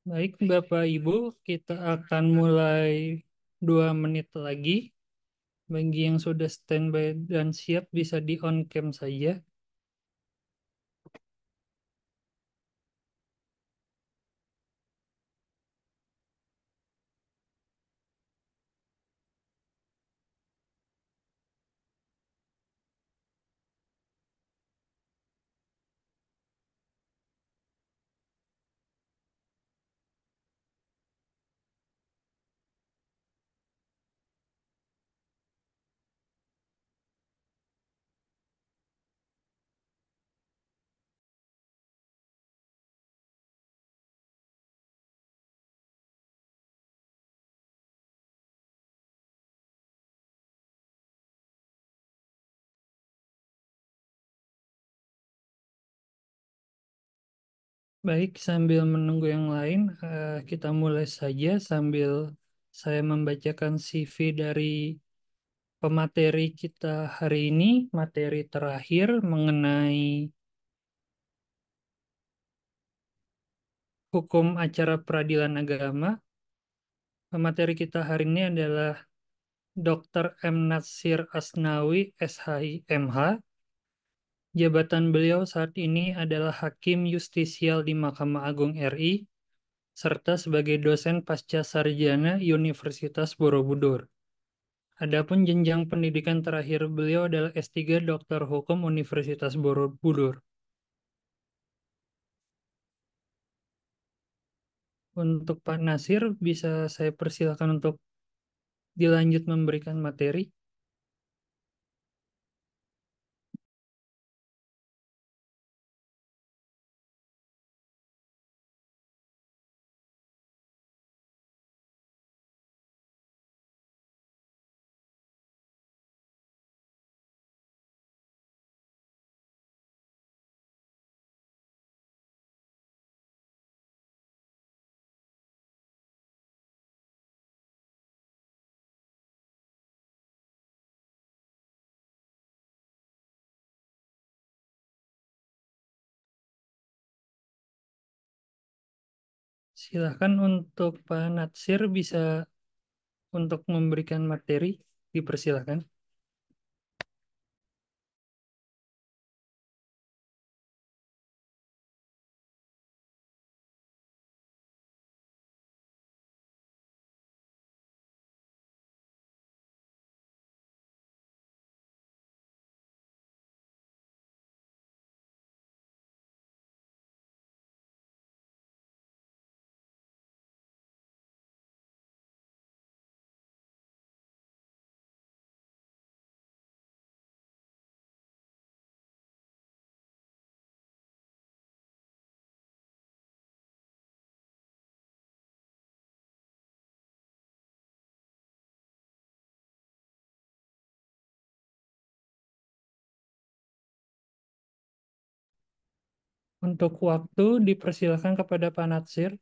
Baik, Bapak Ibu, kita akan mulai 2 menit lagi. Bagi yang sudah standby dan siap bisa di on cam saja. Baik, sambil menunggu yang lain, kita mulai saja sambil saya membacakan CV dari pemateri kita hari ini, materi terakhir mengenai hukum acara peradilan agama. Pemateri kita hari ini adalah Dr. M. Natsir Asnawi, SHI, MH. Jabatan beliau saat ini adalah Hakim Justisial di Mahkamah Agung RI, serta sebagai dosen pasca sarjana Universitas Borobudur. Adapun jenjang pendidikan terakhir beliau adalah S3 Doktor Hukum Universitas Borobudur. Untuk Pak Nasir, bisa saya persilakan untuk dilanjut memberikan materi. Silakan untuk Pak Natsir bisa untuk memberikan materi, dipersilakan. Untuk waktu dipersilakan kepada Pak Natsir.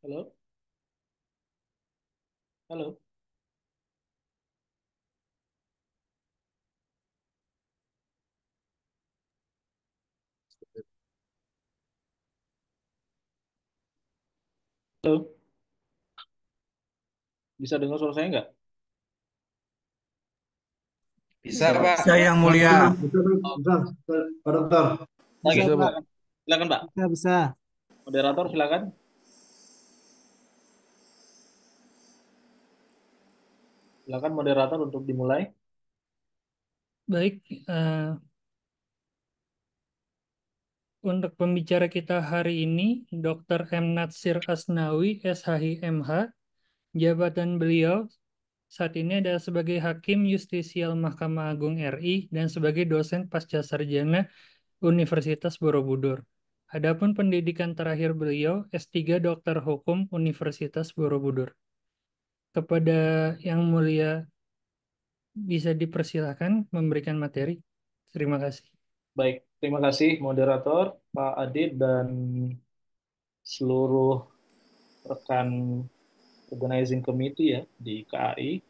Halo, halo, halo. Bisa dengar suara saya nggak? Bisa, Bisa, Pak. bisa yang mulia. Bisa, Oh, bisa, Pak Dokter. oke, Bisa, Pak. silakan. Silakan, Pak. Bisa. Moderator, silakan. Silakan moderator untuk dimulai. Baik, Untuk pembicara kita hari ini, Dr. M. Natsir Asnawi, SHI MH. Jabatan beliau saat ini adalah sebagai Hakim Justisial Mahkamah Agung RI dan sebagai dosen pasca sarjana Universitas Borobudur. Adapun pendidikan terakhir beliau S3 Doktor Hukum Universitas Borobudur. Kepada Yang Mulia bisa dipersilakan memberikan materi. Terima kasih. Baik, terima kasih moderator, Pak Adit, dan seluruh rekan organizing committee ya di KAI.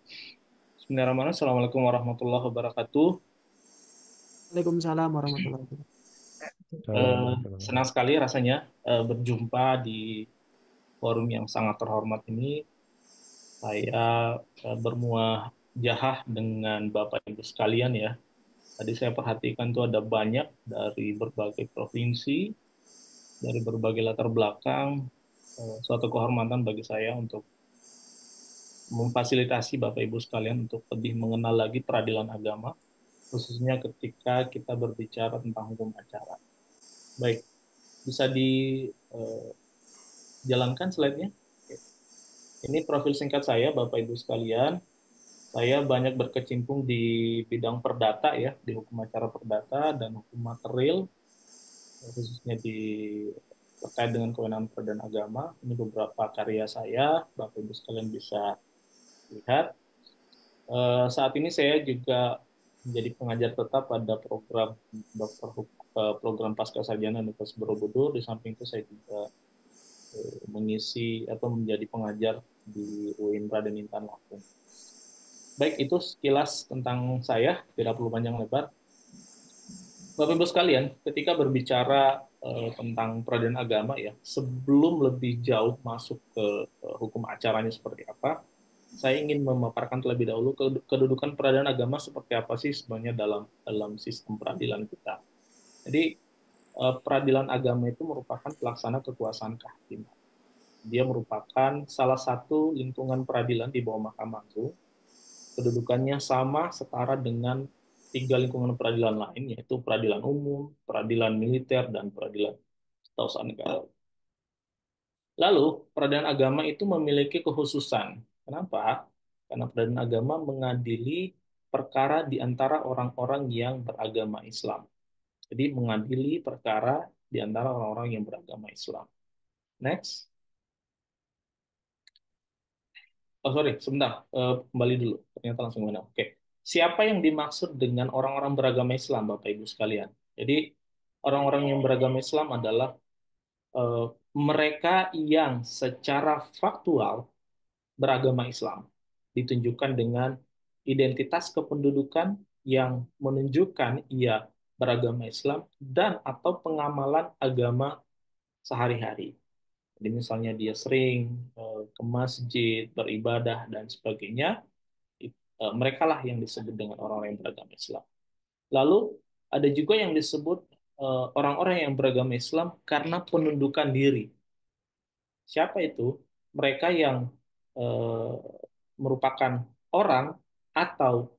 Bismillahirrahmanirrahim. Assalamualaikum warahmatullahi wabarakatuh. Waalaikumsalam warahmatullahi wabarakatuh. Eh, Senang sekali rasanya berjumpa di forum yang sangat terhormat ini. Saya bermuah jahah dengan Bapak Ibu sekalian ya. Tadi saya perhatikan tuh ada banyak dari berbagai provinsi, dari berbagai latar belakang. Suatu kehormatan bagi saya untuk memfasilitasi Bapak Ibu sekalian untuk lebih mengenal lagi peradilan agama, khususnya ketika kita berbicara tentang hukum acara. Baik, bisa dijalankan slide-nya. Ini profil singkat saya, Bapak Ibu sekalian. Saya banyak berkecimpung di bidang perdata ya, di hukum acara perdata dan hukum material, khususnya terkait dengan kewenangan peradilan agama. Ini beberapa karya saya, Bapak Ibu sekalian bisa lihat. Saat ini saya juga menjadi pengajar tetap pada program pasca sarjana Universitas Borobudur. Di samping itu saya juga mengisi atau menjadi pengajar di UIN Raden Intan Lampung. Baik, itu sekilas tentang saya, tidak perlu panjang lebar. Bapak Ibu sekalian, ketika berbicara tentang peradilan agama ya, sebelum lebih jauh masuk ke hukum acaranya seperti apa, saya ingin memaparkan terlebih dahulu kedudukan peradilan agama seperti apa sih sebenarnya dalam sistem peradilan kita. Jadi peradilan agama itu merupakan pelaksana kekuasaan kehakiman. Dia merupakan salah satu lingkungan peradilan di bawah Mahkamah Agung. Kedudukannya sama setara dengan tiga lingkungan peradilan lain, yaitu peradilan umum, peradilan militer, dan peradilan tata negara. Lalu, peradilan agama itu memiliki kekhususan. Kenapa? Karena peradilan agama mengadili perkara di antara orang-orang yang beragama Islam. Jadi, mengadili perkara di antara orang-orang yang beragama Islam. Next. Oh, sorry, sebentar. Kembali dulu. Ternyata langsung mana. Oke. Siapa yang dimaksud dengan orang-orang beragama Islam, Bapak Ibu sekalian? Jadi, orang-orang yang beragama Islam adalah eh, mereka yang secara faktual beragama Islam, ditunjukkan dengan identitas kependudukan yang menunjukkan ia beragama Islam dan atau pengamalan agama sehari-hari. Jadi misalnya dia sering ke masjid, beribadah dan sebagainya, mereka lah yang disebut dengan orang-orang yang beragama Islam. Lalu ada juga yang disebut orang-orang yang beragama Islam karena penundukan diri. Siapa itu? Mereka yang eh, merupakan orang atau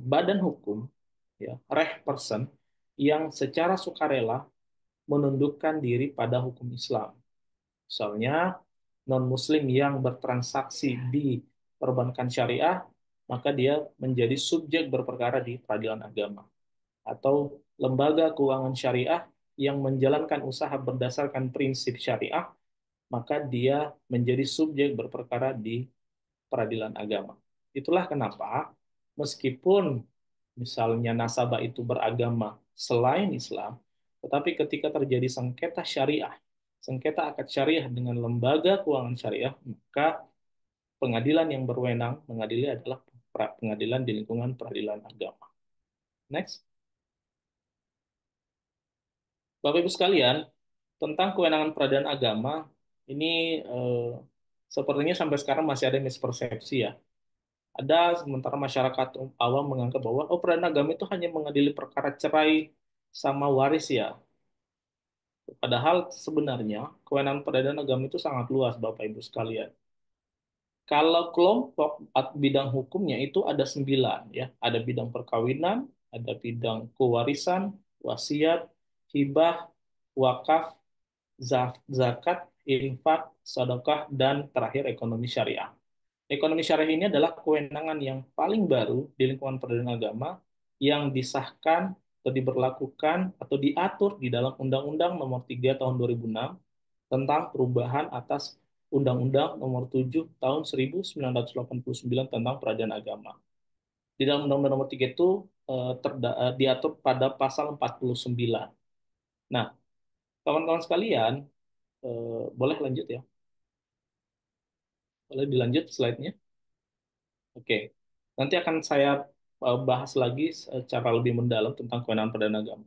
badan hukum, ya, reh person, yang secara sukarela menundukkan diri pada hukum Islam. Misalnya, non-Muslim yang bertransaksi di perbankan syariah, maka dia menjadi subjek berperkara di peradilan agama. Atau lembaga keuangan syariah yang menjalankan usaha berdasarkan prinsip syariah, maka dia menjadi subjek berperkara di peradilan agama. Itulah kenapa meskipun misalnya nasabah itu beragama selain Islam, tetapi ketika terjadi sengketa syariah, sengketa akad syariah dengan lembaga keuangan syariah, maka pengadilan yang berwenang mengadili adalah pengadilan di lingkungan peradilan agama. Next. Bapak Ibu sekalian, tentang kewenangan peradilan agama, ini sepertinya sampai sekarang masih ada mispersepsi ya. Ada sementara masyarakat awam menganggap bahwa oh peradilan agama itu hanya mengadili perkara cerai sama waris ya. Padahal sebenarnya kewenangan peradilan agama itu sangat luas Bapak Ibu sekalian. Kalau kelompok bidang hukumnya itu ada 9 ya. Ada bidang perkawinan, ada bidang kewarisan, wasiat, hibah, wakaf, zakat, infak, sedekah, dan terakhir ekonomi syariah. Ekonomi syariah ini adalah kewenangan yang paling baru di lingkungan peradilan agama yang disahkan atau diberlakukan atau diatur di dalam Undang-Undang Nomor 3 Tahun 2006 tentang perubahan atas Undang-Undang Nomor 7 Tahun 1989 tentang peradilan agama. Di dalam Undang-Undang Nomor 3 itu diatur pada pasal 49. Nah, kawan-kawan sekalian, boleh lanjut ya? Boleh dilanjut slide-nya? Oke. Nanti akan saya bahas lagi secara lebih mendalam tentang kewenangan peradilan agama.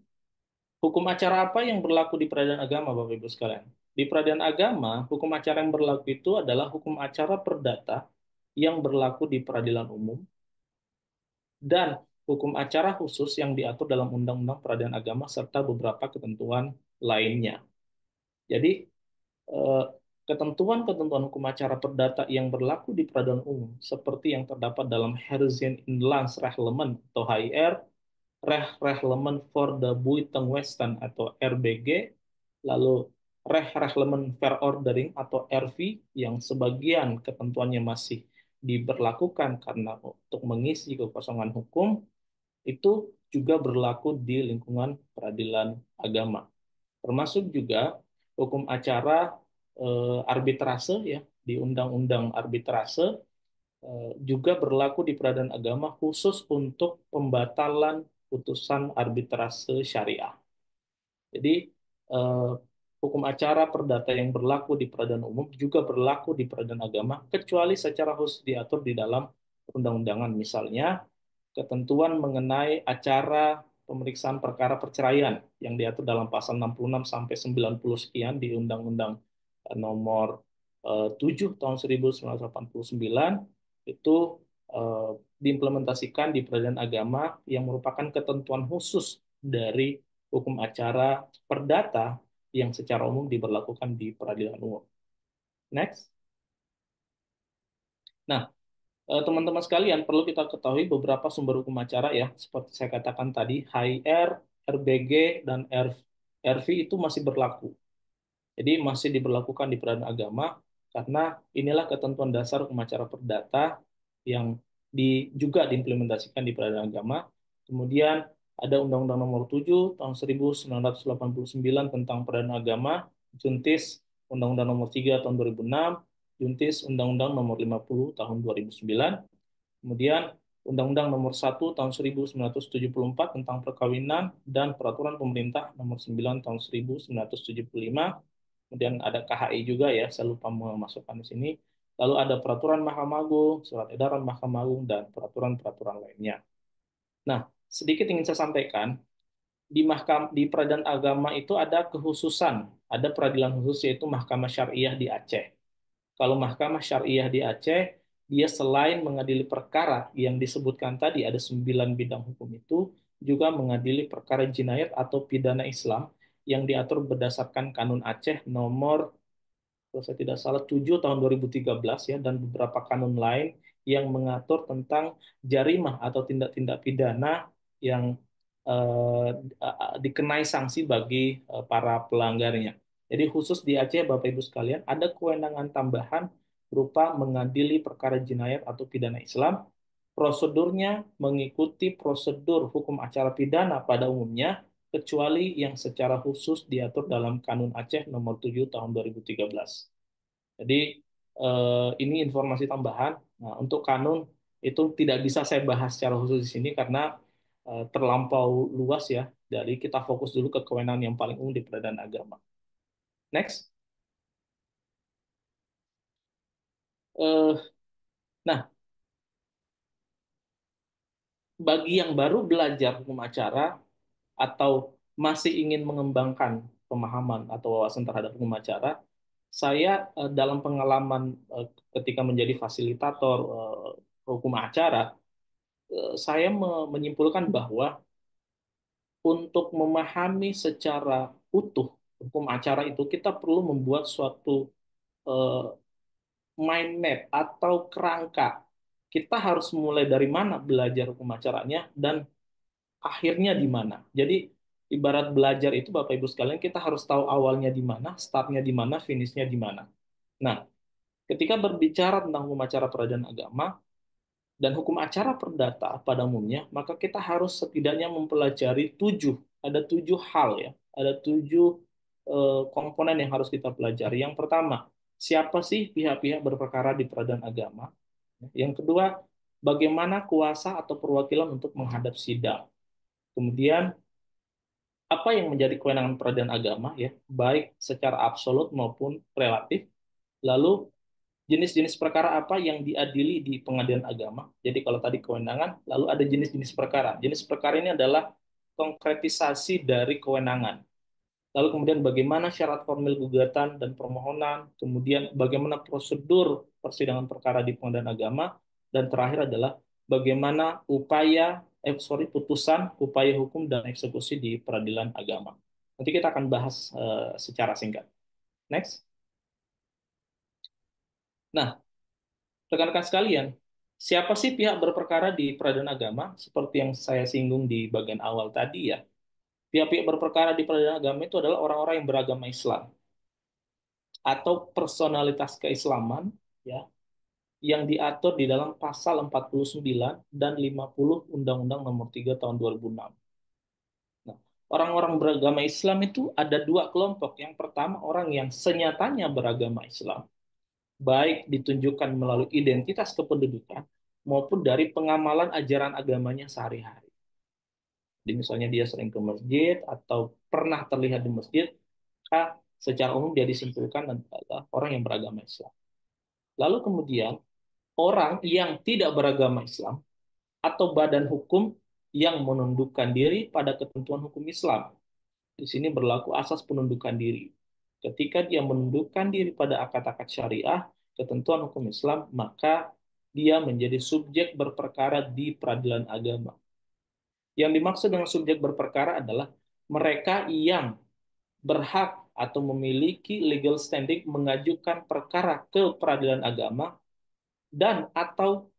Hukum acara apa yang berlaku di peradilan agama, Bapak Ibu sekalian? Di peradilan agama, hukum acara yang berlaku itu adalah hukum acara perdata yang berlaku di peradilan umum dan hukum acara khusus yang diatur dalam Undang-Undang Peradilan Agama serta beberapa ketentuan lainnya. Jadi, eh, ketentuan-ketentuan hukum acara perdata yang berlaku di peradilan umum seperti yang terdapat dalam Herzien Inlands Reglement atau HIR, Reglement for the Buitenwesten atau RBG, lalu Reglement Verordering atau RV yang sebagian ketentuannya masih diberlakukan karena untuk mengisi kekosongan hukum, itu juga berlaku di lingkungan peradilan agama. Termasuk juga hukum acara arbitrase ya di Undang-Undang Arbitrase juga berlaku di peradilan agama khusus untuk pembatalan putusan arbitrase syariah. Jadi eh, hukum acara perdata yang berlaku di peradilan umum juga berlaku di peradilan agama kecuali secara khusus diatur di dalam perundang-undangan, misalnya ketentuan mengenai acara pemeriksaan perkara perceraian yang diatur dalam pasal 66 sampai 90 sekian di Undang-Undang Nomor 7 tahun 1989 itu eh, diimplementasikan di peradilan agama yang merupakan ketentuan khusus dari hukum acara perdata yang secara umum diberlakukan di peradilan umum. Next. Nah, teman-teman sekalian, perlu kita ketahui beberapa sumber hukum acara ya, seperti saya katakan tadi, HIR, RBG, dan RV itu masih berlaku. Jadi masih diberlakukan di peradilan agama, karena inilah ketentuan dasar hukum acara perdata yang juga diimplementasikan di peradilan agama. Kemudian ada Undang-Undang Nomor 7 tahun 1989 tentang peradilan agama, Juntis Undang-Undang Nomor 3 tahun 2006, Juntis Undang-Undang Nomor 50 tahun 2009, kemudian Undang-Undang Nomor 1 tahun 1974 tentang perkawinan dan Peraturan Pemerintah Nomor 9 tahun 1975. Kemudian ada KHI juga ya, saya lupa memasukkan di sini. Lalu ada Peraturan Mahkamah Agung, Surat Edaran Mahkamah Agung, dan peraturan-peraturan lainnya. Nah, sedikit ingin saya sampaikan, di peradilan agama itu ada kekhususan, ada peradilan khusus yaitu Mahkamah Syariah di Aceh. Kalau Mahkamah Syariah di Aceh, dia selain mengadili perkara yang disebutkan tadi, ada 9 bidang hukum itu, juga mengadili perkara jinayat atau pidana Islam yang diatur berdasarkan Kanun Aceh nomor, kalau saya tidak salah, 7 tahun 2013 ya, dan beberapa kanun lain yang mengatur tentang jarimah atau tindak-tindak pidana yang eh, dikenai sanksi bagi para pelanggarnya. Jadi khusus di Aceh, Bapak Ibu sekalian, ada kewenangan tambahan berupa mengadili perkara jinayat atau pidana Islam. Prosedurnya mengikuti prosedur hukum acara pidana pada umumnya, kecuali yang secara khusus diatur dalam Kanun Aceh nomor 7 tahun 2013. Jadi ini informasi tambahan. Nah, untuk kanun itu tidak bisa saya bahas secara khusus di sini karena terlampau luas ya. Jadi kita fokus dulu ke kewenangan yang paling umum di peradilan agama. Next. Eh, nah, bagi yang baru belajar hukum acara atau masih ingin mengembangkan pemahaman atau wawasan terhadap hukum acara, saya dalam pengalaman ketika menjadi fasilitator hukum acara, saya menyimpulkan bahwa untuk memahami secara utuh hukum acara itu kita perlu membuat suatu eh, mind map atau kerangka. Kita harus mulai dari mana belajar hukum acaranya dan akhirnya di mana. Jadi ibarat belajar itu Bapak Ibu sekalian, kita harus tahu awalnya di mana, startnya di mana, finishnya di mana. Nah, ketika berbicara tentang hukum acara peradilan agama dan hukum acara perdata pada umumnya, maka kita harus setidaknya mempelajari ada 7 hal ya, ada 7 komponen yang harus kita pelajari. Yang pertama, siapa sih pihak-pihak berperkara di peradilan agama? Yang kedua, bagaimana kuasa atau perwakilan untuk menghadap sidang? Kemudian, apa yang menjadi kewenangan peradilan agama ya, baik secara absolut maupun relatif. Lalu jenis-jenis perkara apa yang diadili di pengadilan agama. Jadi kalau tadi kewenangan, lalu ada jenis-jenis perkara. Jenis perkara ini adalah konkretisasi dari kewenangan. Lalu kemudian bagaimana syarat formil gugatan dan permohonan, kemudian bagaimana prosedur persidangan perkara di pengadilan agama, dan terakhir adalah bagaimana putusan, upaya hukum dan eksekusi di peradilan agama. Nanti kita akan bahas secara singkat. Next. Nah, rekan-rekan sekalian, siapa sih pihak berperkara di peradilan agama? Seperti yang saya singgung di bagian awal tadi ya. Pihak-pihak berperkara di peradilan agama itu adalah orang-orang yang beragama Islam atau personalitas keislaman ya, yang diatur di dalam pasal 49 dan 50 Undang-Undang Nomor 3 Tahun 2006. Nah, orang-orang beragama Islam itu ada 2 kelompok. Yang pertama, orang yang senyatanya beragama Islam, baik ditunjukkan melalui identitas kependudukan maupun dari pengamalan ajaran agamanya sehari-hari. Jadi misalnya dia sering ke masjid atau pernah terlihat di masjid, maka secara umum dia disimpulkan adalah orang yang beragama Islam. Lalu kemudian orang yang tidak beragama Islam atau badan hukum yang menundukkan diri pada ketentuan hukum Islam. Di sini berlaku asas penundukan diri. Ketika dia menundukkan diri pada akad-akad syariah, ketentuan hukum Islam, maka dia menjadi subjek berperkara di peradilan agama. Yang dimaksud dengan subjek berperkara adalah mereka yang berhak atau memiliki legal standing mengajukan perkara ke peradilan agama dan atau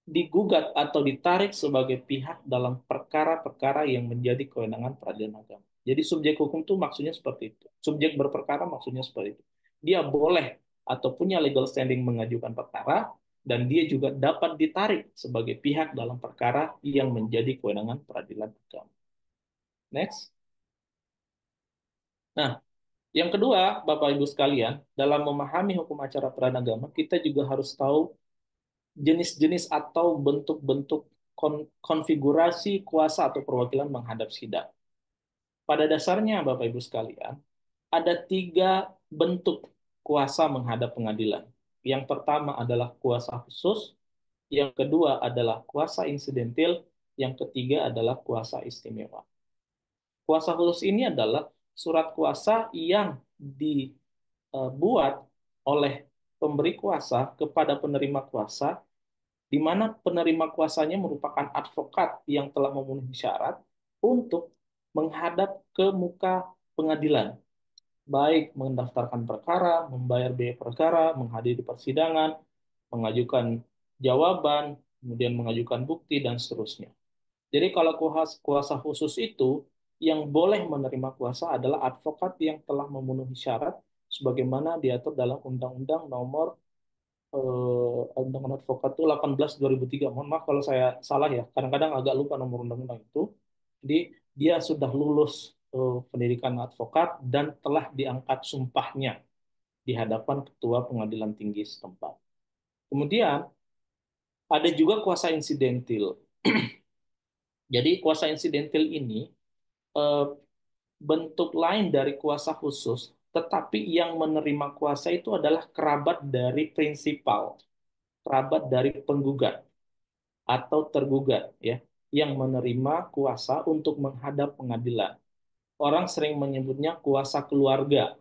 digugat atau ditarik sebagai pihak dalam perkara-perkara yang menjadi kewenangan peradilan agama. Jadi subjek hukum itu maksudnya seperti itu. Subjek berperkara maksudnya seperti itu. Dia boleh atau punya legal standing mengajukan perkara, dan dia juga dapat ditarik sebagai pihak dalam perkara yang menjadi kewenangan peradilan agama. Next. Nah, yang kedua, Bapak Ibu sekalian, dalam memahami hukum acara peradilan agama, kita juga harus tahu jenis-jenis atau bentuk-bentuk konfigurasi kuasa atau perwakilan menghadap sidang. Pada dasarnya, Bapak Ibu sekalian, ada 3 bentuk kuasa menghadap pengadilan. Yang pertama adalah kuasa khusus, yang kedua adalah kuasa insidentil, yang ketiga adalah kuasa istimewa. Kuasa khusus ini adalah surat kuasa yang dibuat oleh pemberi kuasa kepada penerima kuasa, di mana penerima kuasanya merupakan advokat yang telah memenuhi syarat untuk menghadap ke muka pengadilan, baik mendaftarkan perkara, membayar biaya perkara, menghadiri persidangan, mengajukan jawaban, kemudian mengajukan bukti, dan seterusnya. Jadi kalau kuasa khusus itu, yang boleh menerima kuasa adalah advokat yang telah memenuhi syarat sebagaimana diatur dalam Undang-Undang Nomor Undang-Undang Advokat itu 18/2003. Mohon maaf kalau saya salah ya. Kadang-kadang agak lupa nomor undang-undang itu. Jadi dia sudah lulus pendidikan advokat dan telah diangkat sumpahnya di hadapan Ketua Pengadilan Tinggi setempat. Kemudian ada juga kuasa insidentil. Jadi kuasa insidentil ini eh, bentuk lain dari kuasa khusus, tetapi yang menerima kuasa itu adalah kerabat dari prinsipal, kerabat dari penggugat atau tergugat ya, yang menerima kuasa untuk menghadap pengadilan. Orang sering menyebutnya kuasa keluarga.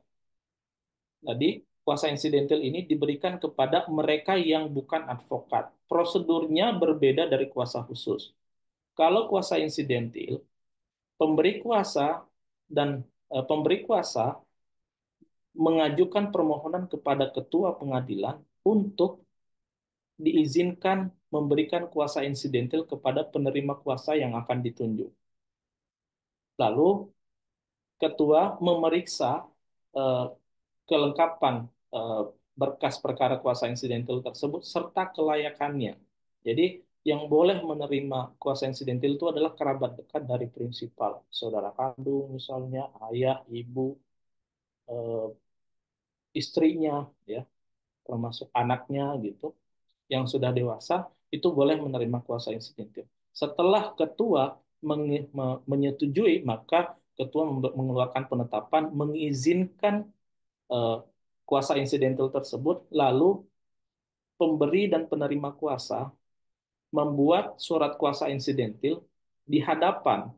Jadi kuasa insidentil ini diberikan kepada mereka yang bukan advokat. Prosedurnya berbeda dari kuasa khusus. Kalau kuasa insidentil, pemberi kuasa dan pemberi kuasa mengajukan permohonan kepada ketua pengadilan untuk diizinkan memberikan kuasa insidentil kepada penerima kuasa yang akan ditunjuk. Lalu ketua memeriksa eh, kelengkapan eh, berkas perkara kuasa insidentil tersebut serta kelayakannya. Jadi yang boleh menerima kuasa insidentil itu adalah kerabat dekat dari prinsipal, saudara kandung misalnya, ayah, ibu, eh, istrinya, ya, termasuk anaknya gitu, yang sudah dewasa itu boleh menerima kuasa insidentil. Setelah ketua menyetujui, maka ketua mengeluarkan penetapan mengizinkan eh, kuasa insidentil tersebut, lalu pemberi dan penerima kuasa membuat surat kuasa insidentil di hadapan,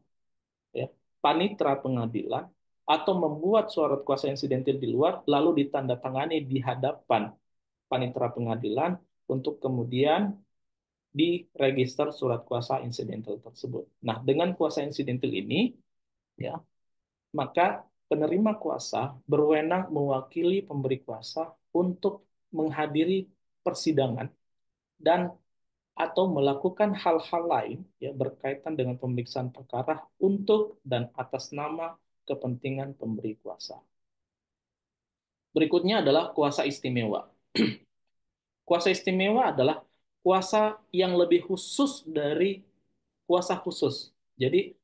ya, panitera pengadilan, atau membuat surat kuasa insidentil di luar lalu ditandatangani di hadapan panitera pengadilan untuk kemudian di register surat kuasa insidentil tersebut. Nah, dengan kuasa insidentil ini, ya, maka penerima kuasa berwenang mewakili pemberi kuasa untuk menghadiri persidangan dan atau melakukan hal-hal lain, ya, berkaitan dengan pemeriksaan perkara untuk dan atas nama kepentingan pemberi kuasa. Berikutnya adalah kuasa istimewa. Kuasa istimewa adalah kuasa yang lebih khusus dari kuasa khusus. Jadi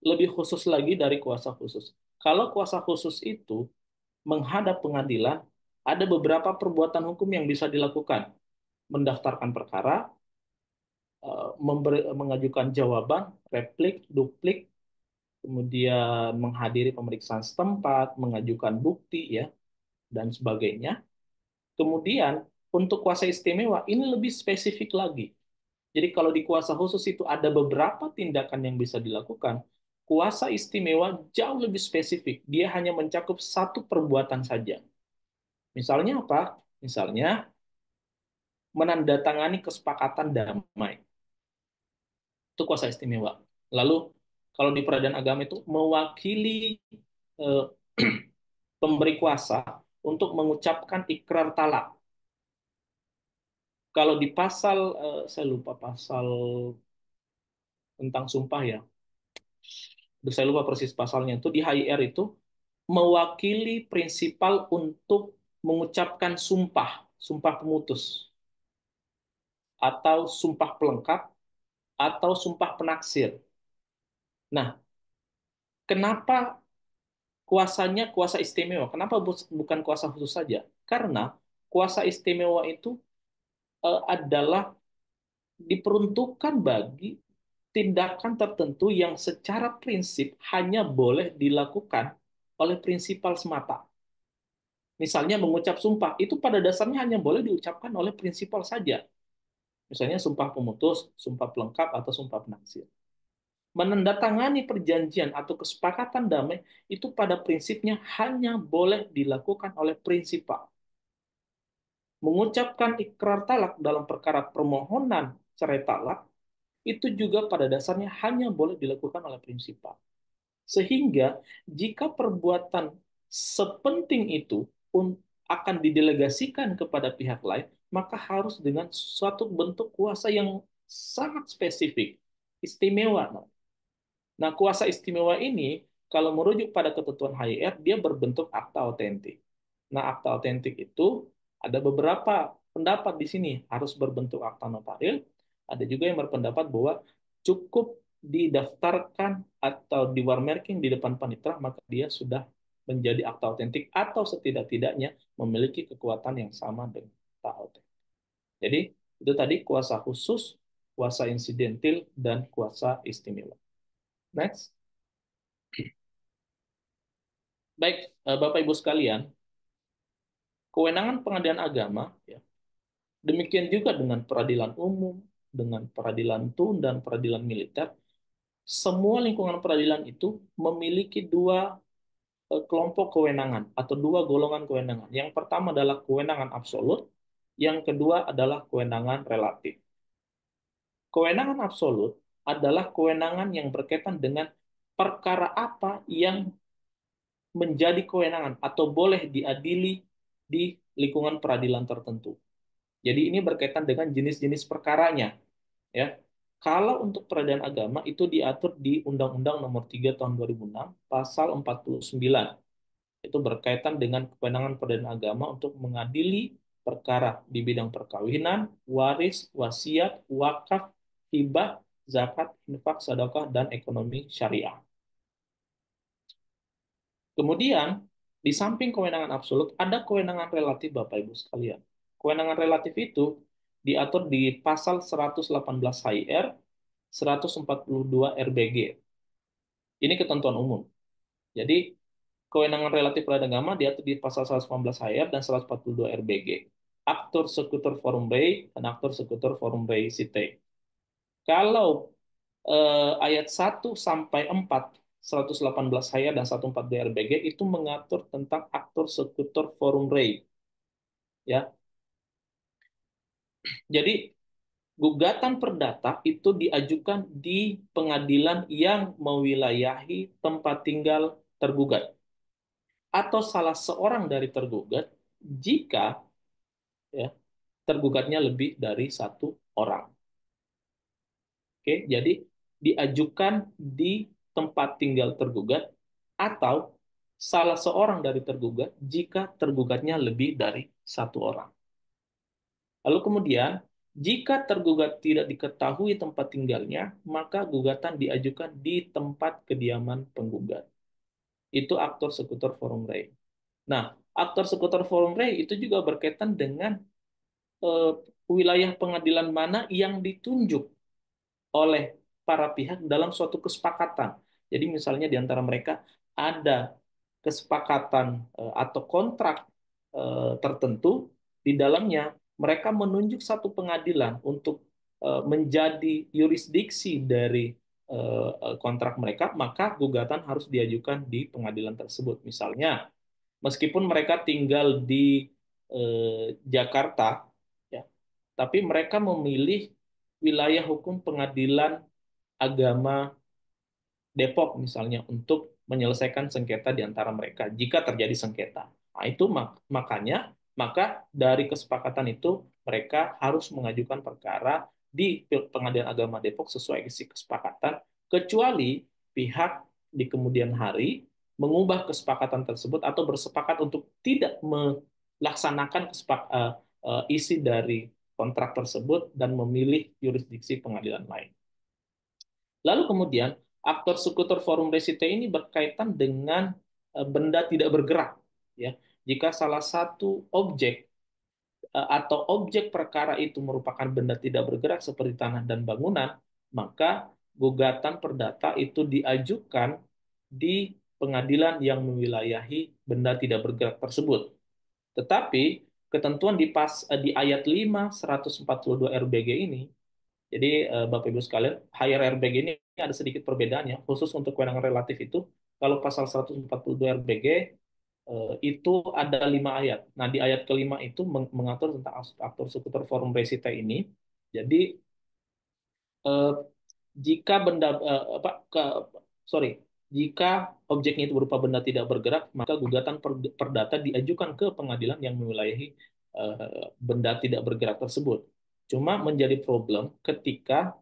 lebih khusus lagi dari kuasa khusus. Kalau kuasa khusus itu menghadap pengadilan, ada beberapa perbuatan hukum yang bisa dilakukan. Mendaftarkan perkara, mengajukan jawaban, replik, duplik, kemudian menghadiri pemeriksaan setempat, mengajukan bukti, ya, dan sebagainya. Kemudian untuk kuasa istimewa ini lebih spesifik lagi. Jadi kalau di kuasa khusus itu ada beberapa tindakan yang bisa dilakukan, kuasa istimewa jauh lebih spesifik. Dia hanya mencakup satu perbuatan saja. Misalnya apa? Misalnya menandatangani kesepakatan damai. Itu kuasa istimewa. Lalu kalau di peradilan agama itu mewakili eh, pemberi kuasa untuk mengucapkan ikrar talak. Kalau di pasal, saya lupa pasal tentang sumpah, ya, saya lupa persis pasalnya, itu di HIR itu mewakili prinsipal untuk mengucapkan sumpah, sumpah pemutus, atau sumpah pelengkap, atau sumpah penaksir. Nah, kenapa kuasanya kuasa istimewa? Kenapa bukan kuasa khusus saja? Karena kuasa istimewa itu adalah diperuntukkan bagi tindakan tertentu yang secara prinsip hanya boleh dilakukan oleh prinsipal semata. Misalnya mengucap sumpah, itu pada dasarnya hanya boleh diucapkan oleh prinsipal saja. Misalnya sumpah pemutus, sumpah pelengkap, atau sumpah penaksir. Menandatangani perjanjian atau kesepakatan damai itu pada prinsipnya hanya boleh dilakukan oleh prinsipal. Mengucapkan ikrar talak dalam perkara permohonan cerai talak itu juga pada dasarnya hanya boleh dilakukan oleh prinsipal. Sehingga jika perbuatan sepenting itu akan didelegasikan kepada pihak lain, maka harus dengan suatu bentuk kuasa yang sangat spesifik, istimewa. Nah, kuasa istimewa ini, kalau merujuk pada ketentuan HIR, dia berbentuk akta otentik. Nah, akta otentik itu ada beberapa pendapat di sini, harus berbentuk akta notaril. Ada juga yang berpendapat bahwa cukup didaftarkan atau di-warmarking di depan panitera, maka dia sudah menjadi akta otentik atau setidak-tidaknya memiliki kekuatan yang sama dengan akta otentik. Jadi, itu tadi kuasa khusus, kuasa insidentil, dan kuasa istimewa. Next. Baik, Bapak Ibu sekalian, kewenangan pengadilan agama, ya, demikian juga dengan peradilan umum, dengan peradilan tun dan peradilan militer, semua lingkungan peradilan itu memiliki dua kelompok kewenangan atau dua golongan kewenangan. Yang pertama adalah kewenangan absolut, yang kedua adalah kewenangan relatif. Kewenangan absolut adalah kewenangan yang berkaitan dengan perkara apa yang menjadi kewenangan atau boleh diadili di lingkungan peradilan tertentu. Jadi ini berkaitan dengan jenis-jenis perkaranya, ya. Kalau untuk peradilan agama itu diatur di Undang-Undang Nomor 3 Tahun 2006, Pasal 49. Itu berkaitan dengan kewenangan peradilan agama untuk mengadili perkara di bidang perkawinan, waris, wasiat, wakaf, hibah, zakat, infak, sedekah, dan ekonomi syariah. Kemudian, di samping kewenangan absolut, ada kewenangan relatif, Bapak Ibu sekalian. Kewenangan relatif itu diatur di pasal 118 HIR, 142 RBG. Ini ketentuan umum. Jadi, kewenangan relatif peradilan agama diatur di pasal 118 HIR dan 142 RBG. Aktor sekutor forum rei dan aktor sekutor forum rei site. Kalau ayat 1 sampai 4 118 HIR dan 142 RBG itu mengatur tentang aktor sekutor forum rei, ya. Jadi gugatan perdata itu diajukan di pengadilan yang mewilayahi tempat tinggal tergugat atau salah seorang dari tergugat jika, ya, tergugatnya lebih dari satu orang. Oke, jadi diajukan di tempat tinggal tergugat atau salah seorang dari tergugat jika tergugatnya lebih dari satu orang. Lalu kemudian, jika tergugat tidak diketahui tempat tinggalnya, maka gugatan diajukan di tempat kediaman penggugat. Itu aktor sekutor forum rei. Nah, aktor sekutor forum rei itu juga berkaitan dengan eh, wilayah pengadilan mana yang ditunjuk oleh para pihak dalam suatu kesepakatan. Jadi misalnya di antara mereka ada kesepakatan atau kontrak tertentu, di dalamnya mereka menunjuk satu pengadilan untuk menjadi yurisdiksi dari kontrak mereka, maka gugatan harus diajukan di pengadilan tersebut. Misalnya, meskipun mereka tinggal di Jakarta, ya, tapi mereka memilih wilayah hukum pengadilan agama Depok misalnya untuk menyelesaikan sengketa di antara mereka jika terjadi sengketa. Nah, itu makanya maka dari kesepakatan itu mereka harus mengajukan perkara di Pengadilan Agama Depok sesuai isi kesepakatan, kecuali pihak di kemudian hari mengubah kesepakatan tersebut atau bersepakat untuk tidak melaksanakan isi dari kontrak tersebut dan memilih yurisdiksi pengadilan lain. Lalu kemudian aktor sekutor forum resite ini berkaitan dengan benda tidak bergerak, ya. Jika salah satu objek atau objek perkara itu merupakan benda tidak bergerak seperti tanah dan bangunan, maka gugatan perdata itu diajukan di pengadilan yang mewilayahi benda tidak bergerak tersebut. Tetapi ketentuan di ayat 5 142 RBG ini, jadi Bapak Ibu sekalian, HRRBG ini ada sedikit perbedaannya, khusus untuk kewenangan relatif itu, kalau pasal 142 RBG itu ada 5 ayat. Nah, di ayat kelima itu mengatur tentang aktor sekutor forum resita ini. Jadi eh, jika benda apa sorry, jika objeknya itu berupa benda tidak bergerak, maka gugatan perdata diajukan ke pengadilan yang mewilayahi benda tidak bergerak tersebut. Cuma menjadi problem ketika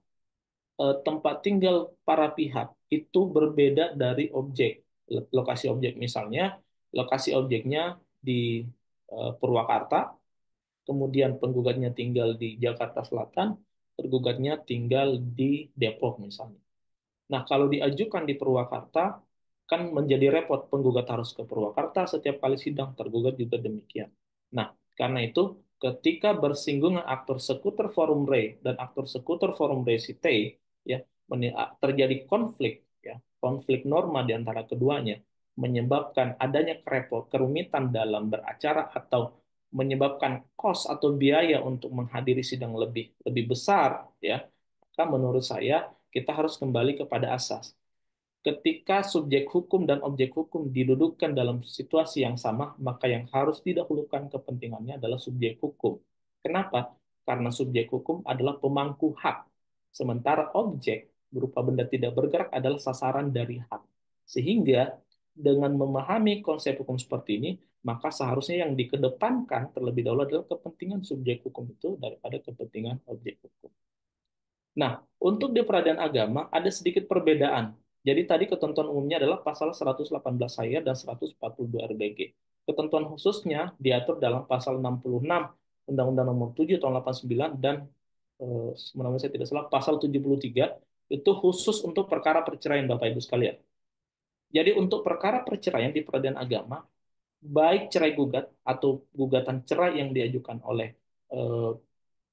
tempat tinggal para pihak itu berbeda dari objek, lokasi objek. Misalnya, lokasi objeknya di Purwakarta, kemudian penggugatnya tinggal di Jakarta Selatan, tergugatnya tinggal di Depok misalnya. Nah, kalau diajukan di Purwakarta, kan menjadi repot, penggugat harus ke Purwakarta setiap kali sidang, tergugat juga demikian. Nah, karena itu, ketika bersinggungan aktor sekutor forum rei dan aktor sekutor forum rei site, ya, terjadi konflik, ya, konflik norma di antara keduanya, menyebabkan adanya kerumitan dalam beracara atau menyebabkan kos atau biaya untuk menghadiri sidang lebih lebih besar, ya, maka menurut saya kita harus kembali kepada asas. Ketika subjek hukum dan objek hukum didudukkan dalam situasi yang sama, maka yang harus didahulukan kepentingannya adalah subjek hukum. Kenapa? Karena subjek hukum adalah pemangku hak, sementara objek berupa benda tidak bergerak adalah sasaran dari hak. Sehingga dengan memahami konsep hukum seperti ini, maka seharusnya yang dikedepankan terlebih dahulu adalah kepentingan subjek hukum itu daripada kepentingan objek hukum. Nah, untuk di peradilan agama ada sedikit perbedaan. Jadi tadi ketentuan umumnya adalah pasal 118 ayat dan 142 RBG. Ketentuan khususnya diatur dalam pasal 66 Undang-Undang Nomor 7 Tahun 89 dan sebenarnya saya tidak salah pasal 73 itu khusus untuk perkara perceraian Bapak Ibu sekalian. Jadi untuk perkara perceraian di peradilan agama, baik cerai gugat atau gugatan cerai yang diajukan oleh eh,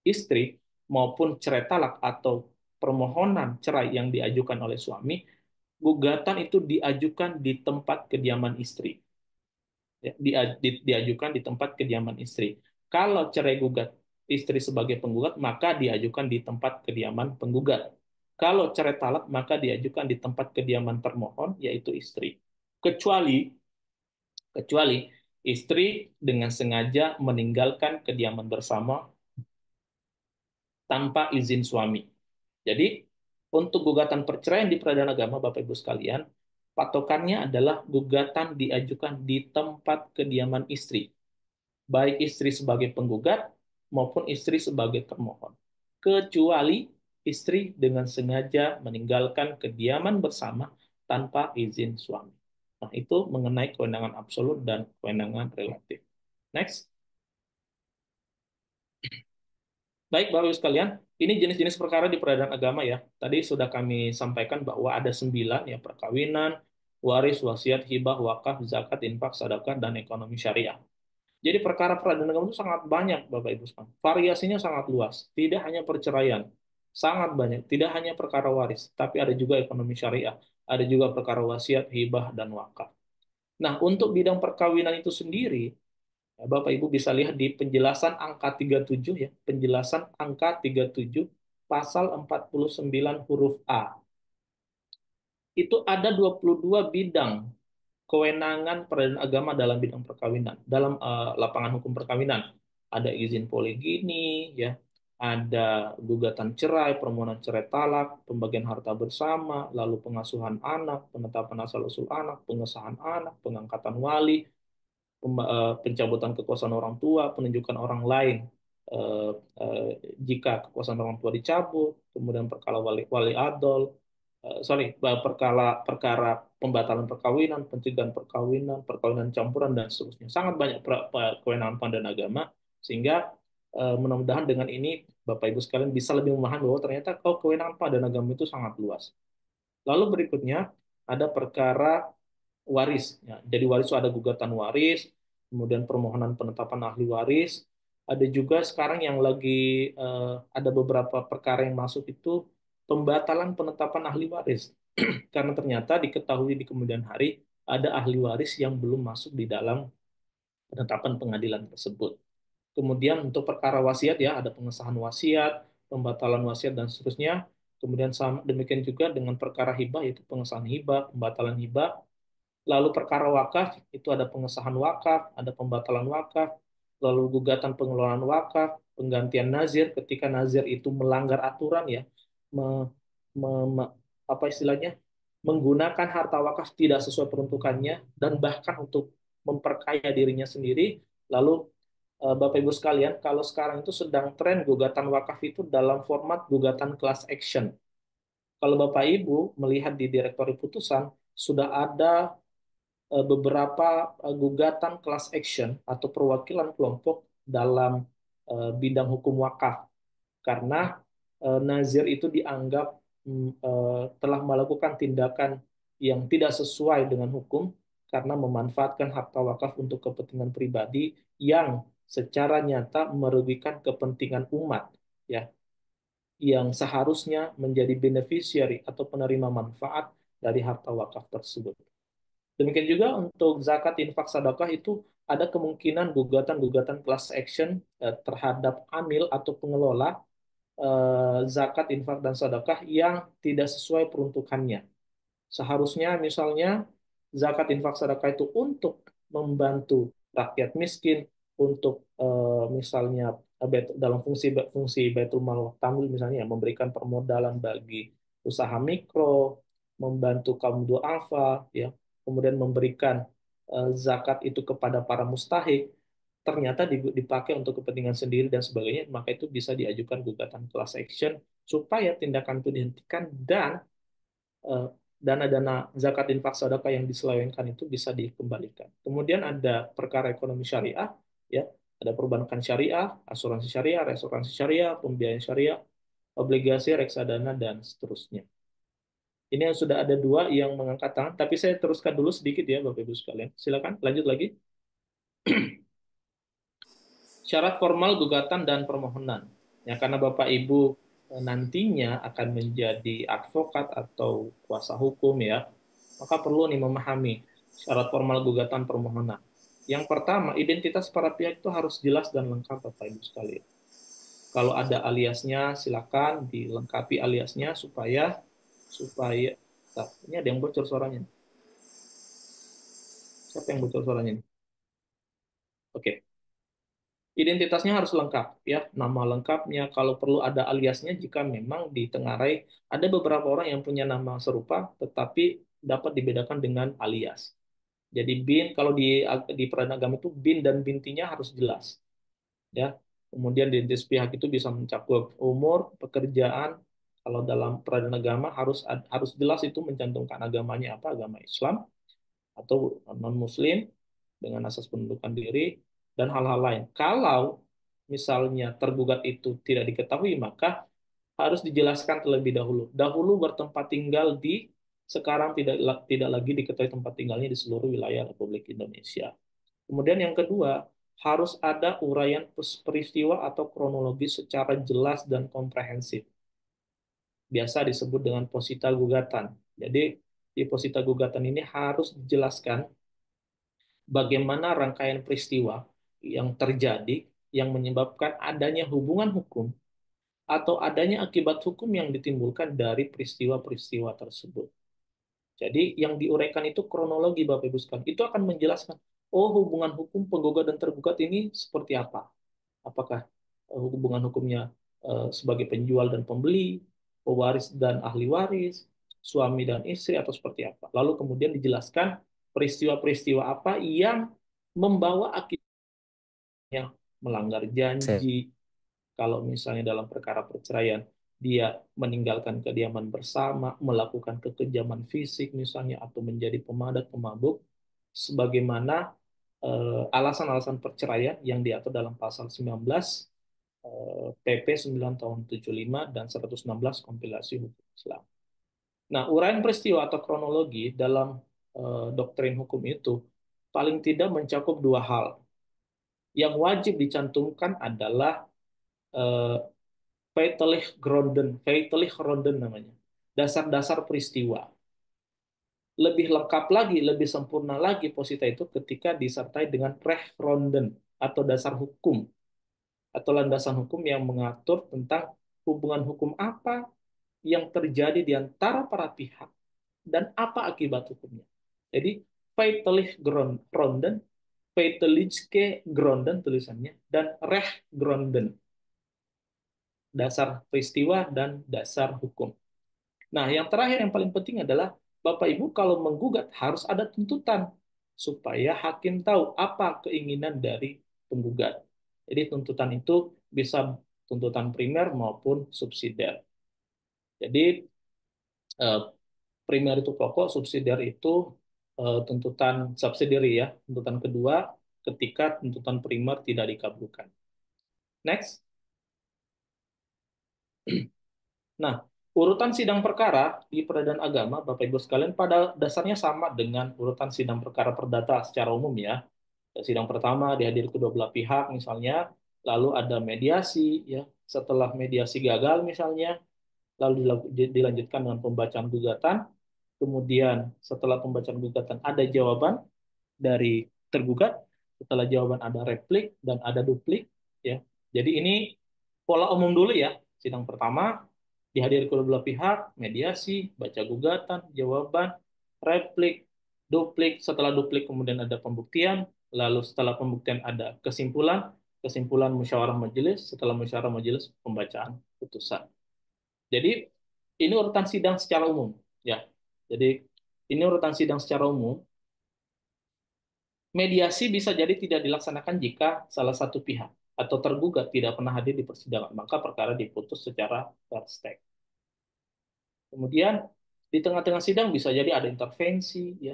istri maupun cerai talak atau permohonan cerai yang diajukan oleh suami, gugatan itu diajukan di tempat kediaman istri. Ya, diajukan di tempat kediaman istri. Kalau cerai gugat istri sebagai penggugat, maka diajukan di tempat kediaman penggugat. Kalau cerai talak, maka diajukan di tempat kediaman termohon, yaitu istri. Kecuali kecuali istri dengan sengaja meninggalkan kediaman bersama tanpa izin suami. Jadi, untuk gugatan perceraian di peradilan agama, Bapak Ibu sekalian, patokannya adalah gugatan diajukan di tempat kediaman istri, baik istri sebagai penggugat maupun istri sebagai termohon. Kecuali istri dengan sengaja meninggalkan kediaman bersama tanpa izin suami. Nah, itu mengenai kewenangan absolut dan kewenangan relatif. Next. Baik, Bapak Ibu sekalian, ini jenis-jenis perkara di peradilan agama ya. Tadi sudah kami sampaikan bahwa ada 9 ya, perkawinan, waris, wasiat, hibah, wakaf, zakat, infak, sedekah, dan ekonomi syariah. Jadi perkara peradilan agama itu sangat banyak, Bapak Ibu sekalian. Variasinya sangat luas. Tidak hanya perceraian, sangat banyak. Tidak hanya perkara waris, tapi ada juga ekonomi syariah. Ada juga perkara wasiat, hibah, dan wakaf. Nah, untuk bidang perkawinan itu sendiri, Bapak Ibu bisa lihat di penjelasan angka 37 ya, penjelasan angka 37 pasal 49 huruf A. Itu ada 22 bidang kewenangan peradilan agama dalam bidang perkawinan, dalam lapangan hukum perkawinan. Ada izin poligini, ya, ada gugatan cerai, permohonan cerai talak, pembagian harta bersama, lalu pengasuhan anak, penetapan asal-usul anak, pengesahan anak, pengangkatan wali, pencabutan kekuasaan orang tua, penunjukan orang lain eh, eh, jika kekuasaan orang tua dicabut, kemudian perkara wali adol, perkara perkara pembatalan perkawinan, pencegahan perkawinan, perkawinan campuran dan seterusnya. Sangat banyak kewenangan pandan agama sehingga mudah-mudahan dengan ini Bapak Ibu sekalian bisa lebih memahami bahwa ternyata kalau kewenangan pandan agama itu sangat luas. Lalu berikutnya ada perkara waris. Ya. Jadi waris itu ada gugatan waris, kemudian permohonan penetapan ahli waris. Ada juga sekarang yang lagi ada beberapa perkara yang masuk itu pembatalan penetapan ahli waris. Karena ternyata diketahui di kemudian hari ada ahli waris yang belum masuk di dalam penetapan pengadilan tersebut. Kemudian untuk perkara wasiat ya ada pengesahan wasiat, pembatalan wasiat dan seterusnya. Kemudian sama demikian juga dengan perkara hibah yaitu pengesahan hibah, pembatalan hibah. Lalu perkara wakaf, itu ada pengesahan wakaf, ada pembatalan wakaf, lalu gugatan pengelolaan wakaf, penggantian nazir ketika nazir itu melanggar aturan ya, me, apa istilahnya, menggunakan harta wakaf tidak sesuai peruntukannya dan bahkan untuk memperkaya dirinya sendiri. Lalu Bapak Ibu sekalian, kalau sekarang itu sedang tren gugatan wakaf itu dalam format gugatan class action. Kalau Bapak Ibu melihat di direktori putusan, sudah ada beberapa gugatan class action atau perwakilan kelompok dalam bidang hukum wakaf karena nazir itu dianggap telah melakukan tindakan yang tidak sesuai dengan hukum karena memanfaatkan harta wakaf untuk kepentingan pribadi yang secara nyata merugikan kepentingan umat ya yang seharusnya menjadi beneficiary atau penerima manfaat dari harta wakaf tersebut. Demikian juga untuk zakat, infak, sedekah itu ada kemungkinan gugatan-gugatan class action terhadap amil atau pengelola zakat, infak, dan sedekah yang tidak sesuai peruntukannya. Seharusnya misalnya zakat, infak, sedekah itu untuk membantu rakyat miskin, untuk misalnya dalam fungsi fungsi Baitul Mal Tamil misalnya memberikan permodalan bagi usaha mikro, membantu kaum duafa, ya, kemudian memberikan zakat itu kepada para mustahik. ternyata dipakai untuk kepentingan sendiri dan sebagainya, maka itu bisa diajukan gugatan class action supaya tindakan itu dihentikan dan eh, dana-dana zakat infak sedekah yang diselewengkan itu bisa dikembalikan. Kemudian ada perkara ekonomi syariah, ya, ada perbankan syariah, asuransi syariah, reasuransi syariah, pembiayaan syariah, obligasi, reksadana, dan seterusnya. Ini yang sudah ada dua yang mengangkat tangan, tapi saya teruskan dulu sedikit ya Bapak Ibu sekalian. Silakan lanjut lagi. Syarat formal gugatan dan permohonan. Ya, karena Bapak Ibu nantinya akan menjadi advokat atau kuasa hukum ya, maka perlu nih memahami syarat formal gugatan permohonan. Yang pertama, identitas para pihak itu harus jelas dan lengkap Bapak Ibu sekalian. Kalau ada aliasnya, silakan dilengkapi aliasnya supaya supaya nah, ini ada yang bocor suaranya. Siapa yang bocor suaranya ini? Oke. Identitasnya harus lengkap ya, nama lengkapnya, kalau perlu ada aliasnya jika memang ditengarai ada beberapa orang yang punya nama serupa tetapi dapat dibedakan dengan alias. Jadi bin kalau di peradaban agama itu bin dan bintinya harus jelas ya. Kemudian identitas pihak itu bisa mencakup umur, pekerjaan. Kalau dalam peradaban agama harus jelas itu mencantumkan agamanya apa, agama Islam atau non-Muslim dengan asas pendudukan diri, dan hal-hal lain. Kalau misalnya tergugat itu tidak diketahui, maka harus dijelaskan terlebih dahulu. Dahulu bertempat tinggal di, sekarang tidak lagi diketahui tempat tinggalnya di seluruh wilayah Republik Indonesia. Kemudian yang kedua, harus ada uraian peristiwa atau kronologi secara jelas dan komprehensif. Biasa disebut dengan posita gugatan. Jadi di posita gugatan ini harus dijelaskan bagaimana rangkaian peristiwa yang terjadi yang menyebabkan adanya hubungan hukum atau adanya akibat hukum yang ditimbulkan dari peristiwa-peristiwa tersebut. Jadi yang diuraikan itu kronologi Bapak Ibu sekalian. Itu akan menjelaskan, oh hubungan hukum penggugat dan tergugat ini seperti apa. Apakah hubungan hukumnya sebagai penjual dan pembeli, pewaris dan ahli waris, suami dan istri, atau seperti apa. Lalu kemudian dijelaskan peristiwa-peristiwa apa yang membawa akibatnya melanggar janji. Kalau misalnya dalam perkara perceraian, dia meninggalkan kediaman bersama, melakukan kekejaman fisik misalnya, atau menjadi pemadat, pemabuk, sebagaimana alasan-alasan perceraian yang diatur dalam pasal 19 PP 9 tahun 75 dan 116 kompilasi hukum Islam. Nah, uraian peristiwa atau kronologi dalam doktrin hukum itu paling tidak mencakup dua hal. Yang wajib dicantumkan adalah feitelijk gronden namanya. Dasar-dasar peristiwa. Lebih lengkap lagi, lebih sempurna lagi posita itu ketika disertai dengan rechtgronden atau dasar hukum atau landasan hukum yang mengatur tentang hubungan hukum apa yang terjadi di antara para pihak dan apa akibat hukumnya. Jadi feitelijk gronden, feitelijke gronden tulisannya, dan rechtgronden, dasar peristiwa dan dasar hukum. Nah, yang terakhir yang paling penting adalah Bapak Ibu kalau menggugat harus ada tuntutan supaya hakim tahu apa keinginan dari penggugat. Jadi tuntutan itu bisa tuntutan primer maupun subsidiar. Jadi eh, primer itu pokok, subsidiar itu tuntutan subsidiary ya, tuntutan kedua ketika tuntutan primer tidak dikabulkan. Next. Nah, urutan sidang perkara di peradilan agama, Bapak Ibu sekalian, pada dasarnya sama dengan urutan sidang perkara perdata secara umum ya. Sidang pertama dihadiri kedua belah pihak misalnya, lalu ada mediasi ya. Setelah mediasi gagal misalnya, lalu dilanjutkan dengan pembacaan gugatan. Kemudian setelah pembacaan gugatan ada jawaban dari tergugat, setelah jawaban ada replik dan ada duplik ya. Jadi ini pola umum dulu ya. Sidang pertama dihadiri kedua belah pihak, mediasi, baca gugatan, jawaban, replik, duplik, setelah duplik kemudian ada pembuktian, lalu setelah pembuktian ada kesimpulan, kesimpulan musyawarah majelis, setelah musyawarah majelis pembacaan putusan. Jadi ini urutan sidang secara umum ya. Jadi ini urutan sidang secara umum. Mediasi bisa jadi tidak dilaksanakan jika salah satu pihak atau tergugat tidak pernah hadir di persidangan, maka perkara diputus secara fair stake. Kemudian di tengah-tengah sidang bisa jadi ada intervensi, ya.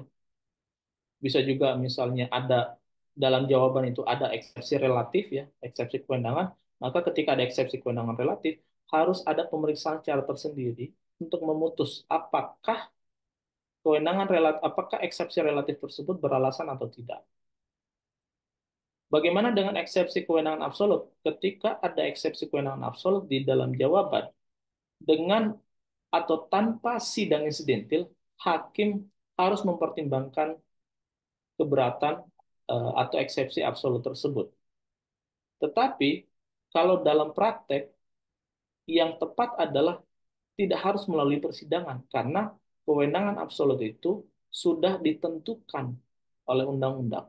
Bisa juga misalnya ada dalam jawaban itu ada eksepsi relatif, ya, eksepsi kewenangan. Maka ketika ada eksepsi kewenangan relatif, harus ada pemeriksaan secara tersendiri untuk memutus apakah eksepsi relatif tersebut beralasan atau tidak. Bagaimana dengan eksepsi kewenangan absolut? Ketika ada eksepsi kewenangan absolut di dalam jawaban, dengan atau tanpa sidang insidentil, hakim harus mempertimbangkan keberatan atau eksepsi absolut tersebut. Tetapi kalau dalam praktek, yang tepat adalah tidak harus melalui persidangan karena kewenangan absolut itu sudah ditentukan oleh undang-undang.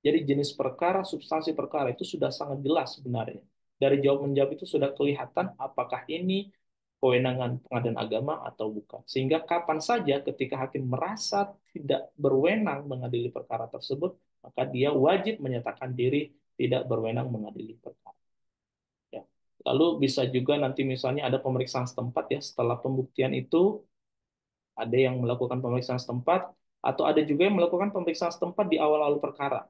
Jadi jenis perkara, substansi perkara itu sudah sangat jelas sebenarnya. Dari jawab menjawab itu sudah kelihatan apakah ini kewenangan pengadilan agama atau bukan. Sehingga kapan saja ketika hakim merasa tidak berwenang mengadili perkara tersebut, maka dia wajib menyatakan diri tidak berwenang mengadili perkara. Ya. Lalu bisa juga nanti misalnya ada pemeriksaan setempat, ya, setelah pembuktian itu ada yang melakukan pemeriksaan setempat atau ada juga yang melakukan pemeriksaan setempat di awal-awal perkara.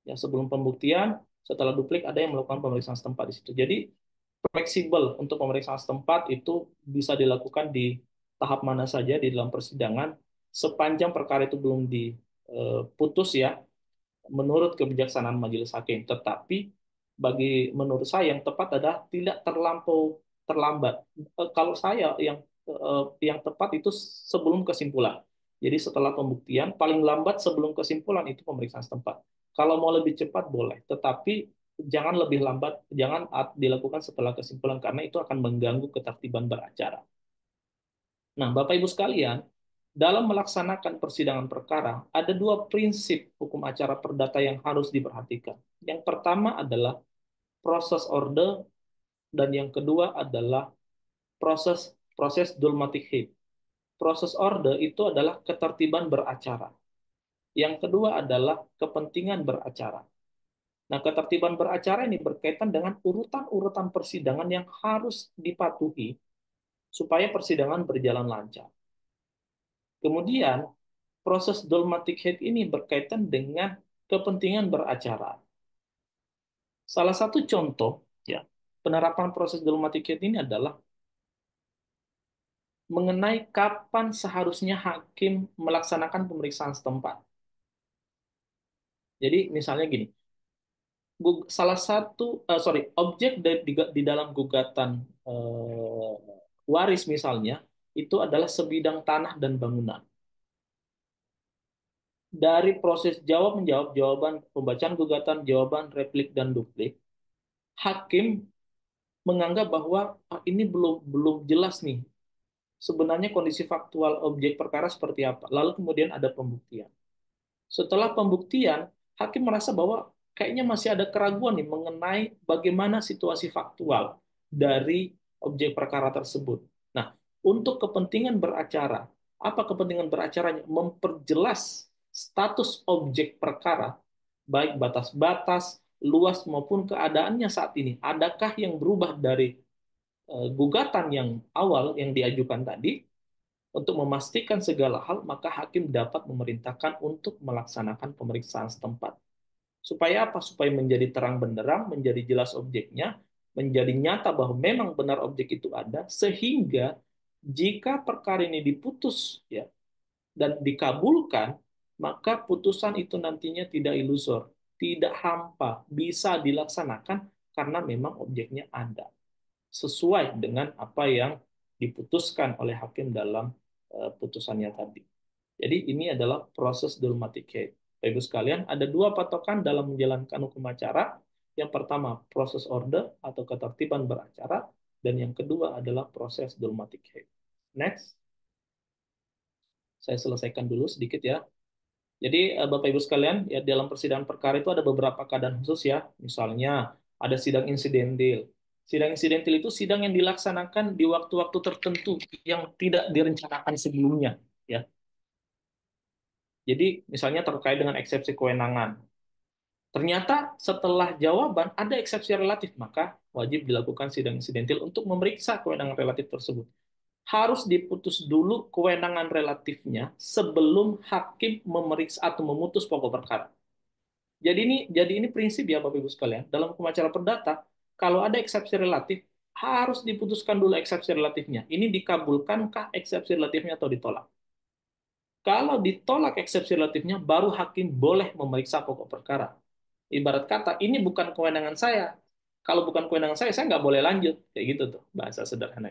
Ya, sebelum pembuktian, setelah duplik ada yang melakukan pemeriksaan setempat di situ. Jadi fleksibel untuk pemeriksaan setempat itu bisa dilakukan di tahap mana saja di dalam persidangan sepanjang perkara itu belum diputus, ya, menurut kebijaksanaan majelis hakim. Tetapi menurut saya yang tepat adalah tidak terlampau terlambat. Kalau saya yang tepat itu sebelum kesimpulan. Jadi setelah pembuktian paling lambat sebelum kesimpulan itu pemeriksaan setempat. Kalau mau lebih cepat boleh, tetapi jangan lebih lambat, jangan dilakukan setelah kesimpulan karena itu akan mengganggu ketertiban beracara. Nah, Bapak Ibu sekalian, dalam melaksanakan persidangan perkara, ada dua prinsip hukum acara perdata yang harus diperhatikan. Yang pertama adalah proses order, dan yang kedua adalah proses proses dulmatic habeas. Proses order itu adalah ketertiban beracara. Yang kedua adalah kepentingan beracara. Nah, ketertiban beracara ini berkaitan dengan urutan-urutan persidangan yang harus dipatuhi supaya persidangan berjalan lancar. Kemudian, proses dogmatic head ini berkaitan dengan kepentingan beracara. Salah satu contoh, ya, penerapan proses dogmatic head ini adalah mengenai kapan seharusnya hakim melaksanakan pemeriksaan setempat. Jadi misalnya gini, salah satu objek di dalam gugatan waris misalnya itu adalah sebidang tanah dan bangunan. Dari proses jawab menjawab, jawaban pembacaan gugatan, jawaban replik dan duplik, hakim menganggap bahwa ini belum jelas nih sebenarnya kondisi faktual objek perkara seperti apa. Lalu kemudian ada pembuktian. Setelah pembuktian, hakim merasa bahwa kayaknya masih ada keraguan nih mengenai bagaimana situasi faktual dari objek perkara tersebut. Nah, untuk kepentingan beracara, apa kepentingan beracaranya? Memperjelas status objek perkara, baik batas-batas, luas maupun keadaannya saat ini. Adakah yang berubah dari gugatan yang awal yang diajukan tadi? Untuk memastikan segala hal, maka hakim dapat memerintahkan untuk melaksanakan pemeriksaan setempat. Supaya apa? Supaya menjadi terang benderang, menjadi jelas objeknya, menjadi nyata bahwa memang benar objek itu ada, sehingga jika perkara ini diputus, ya, dan dikabulkan, maka putusan itu nantinya tidak ilusor, tidak hampa, bisa dilaksanakan karena memang objeknya ada, sesuai dengan apa yang diputuskan oleh hakim dalam putusannya tadi. Jadi ini adalah proses dogmatic head. Ibu sekalian, ada dua patokan dalam menjalankan hukum acara. Yang pertama, proses order atau ketertiban beracara, dan yang kedua adalah proses dogmatic head. Next. Saya selesaikan dulu sedikit, ya. Jadi Bapak Ibu sekalian, ya, dalam persidangan perkara itu ada beberapa keadaan khusus, ya. Misalnya ada sidang insidentil. Sidang insidentil itu sidang yang dilaksanakan di waktu-waktu tertentu yang tidak direncanakan sebelumnya, ya. Jadi misalnya terkait dengan eksepsi kewenangan. Ternyata setelah jawaban ada eksepsi relatif, maka wajib dilakukan sidang insidentil untuk memeriksa kewenangan relatif tersebut. Harus diputus dulu kewenangan relatifnya sebelum hakim memeriksa atau memutus pokok perkara. Jadi ini prinsip ya Bapak Ibu sekalian. Dalam hukum acara perdata, kalau ada eksepsi relatif, harus diputuskan dulu eksepsi relatifnya. Ini dikabulkankah eksepsi relatifnya atau ditolak? Kalau ditolak eksepsi relatifnya, baru hakim boleh memeriksa pokok perkara. Ibarat kata, ini bukan kewenangan saya. Kalau bukan kewenangan saya nggak boleh lanjut. Kayak gitu tuh, bahasa sederhana.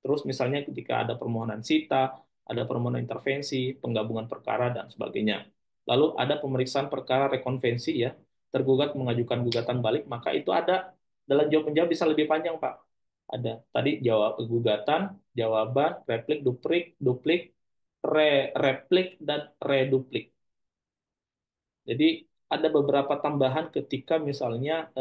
Terus misalnya ketika ada permohonan sita, ada permohonan intervensi, penggabungan perkara, dan sebagainya. Lalu ada pemeriksaan perkara rekonvensi ya, tergugat mengajukan gugatan balik, maka itu ada dalam jawab menjawab bisa lebih panjang Pak. Ada tadi jawab gugatan, jawaban, replik, duplik, duplik, replik dan reduplik. Jadi ada beberapa tambahan ketika misalnya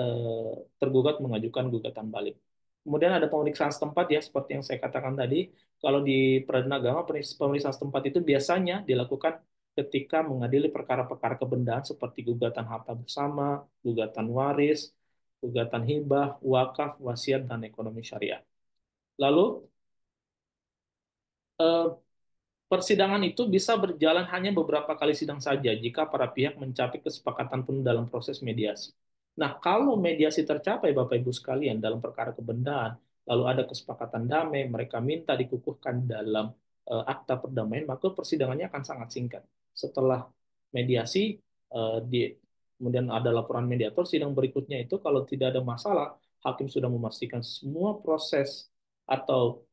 tergugat mengajukan gugatan balik. Kemudian ada pemeriksaan setempat ya, seperti yang saya katakan tadi. Kalau di peradilan agama, pemeriksaan setempat itu biasanya dilakukan ketika mengadili perkara-perkara kebendaan seperti gugatan harta bersama, gugatan waris, gugatan hibah, wakaf, wasiat, dan ekonomi syariah. Lalu eh, persidangan itu bisa berjalan hanya beberapa kali sidang saja jika para pihak mencapai kesepakatan penuh dalam proses mediasi. Nah, kalau mediasi tercapai, Bapak Ibu sekalian, dalam perkara kebendaan, lalu ada kesepakatan damai, mereka minta dikukuhkan dalam akta perdamaian, maka persidangannya akan sangat singkat. Setelah mediasi, kemudian ada laporan mediator, sidang berikutnya itu kalau tidak ada masalah, hakim sudah memastikan semua proses atau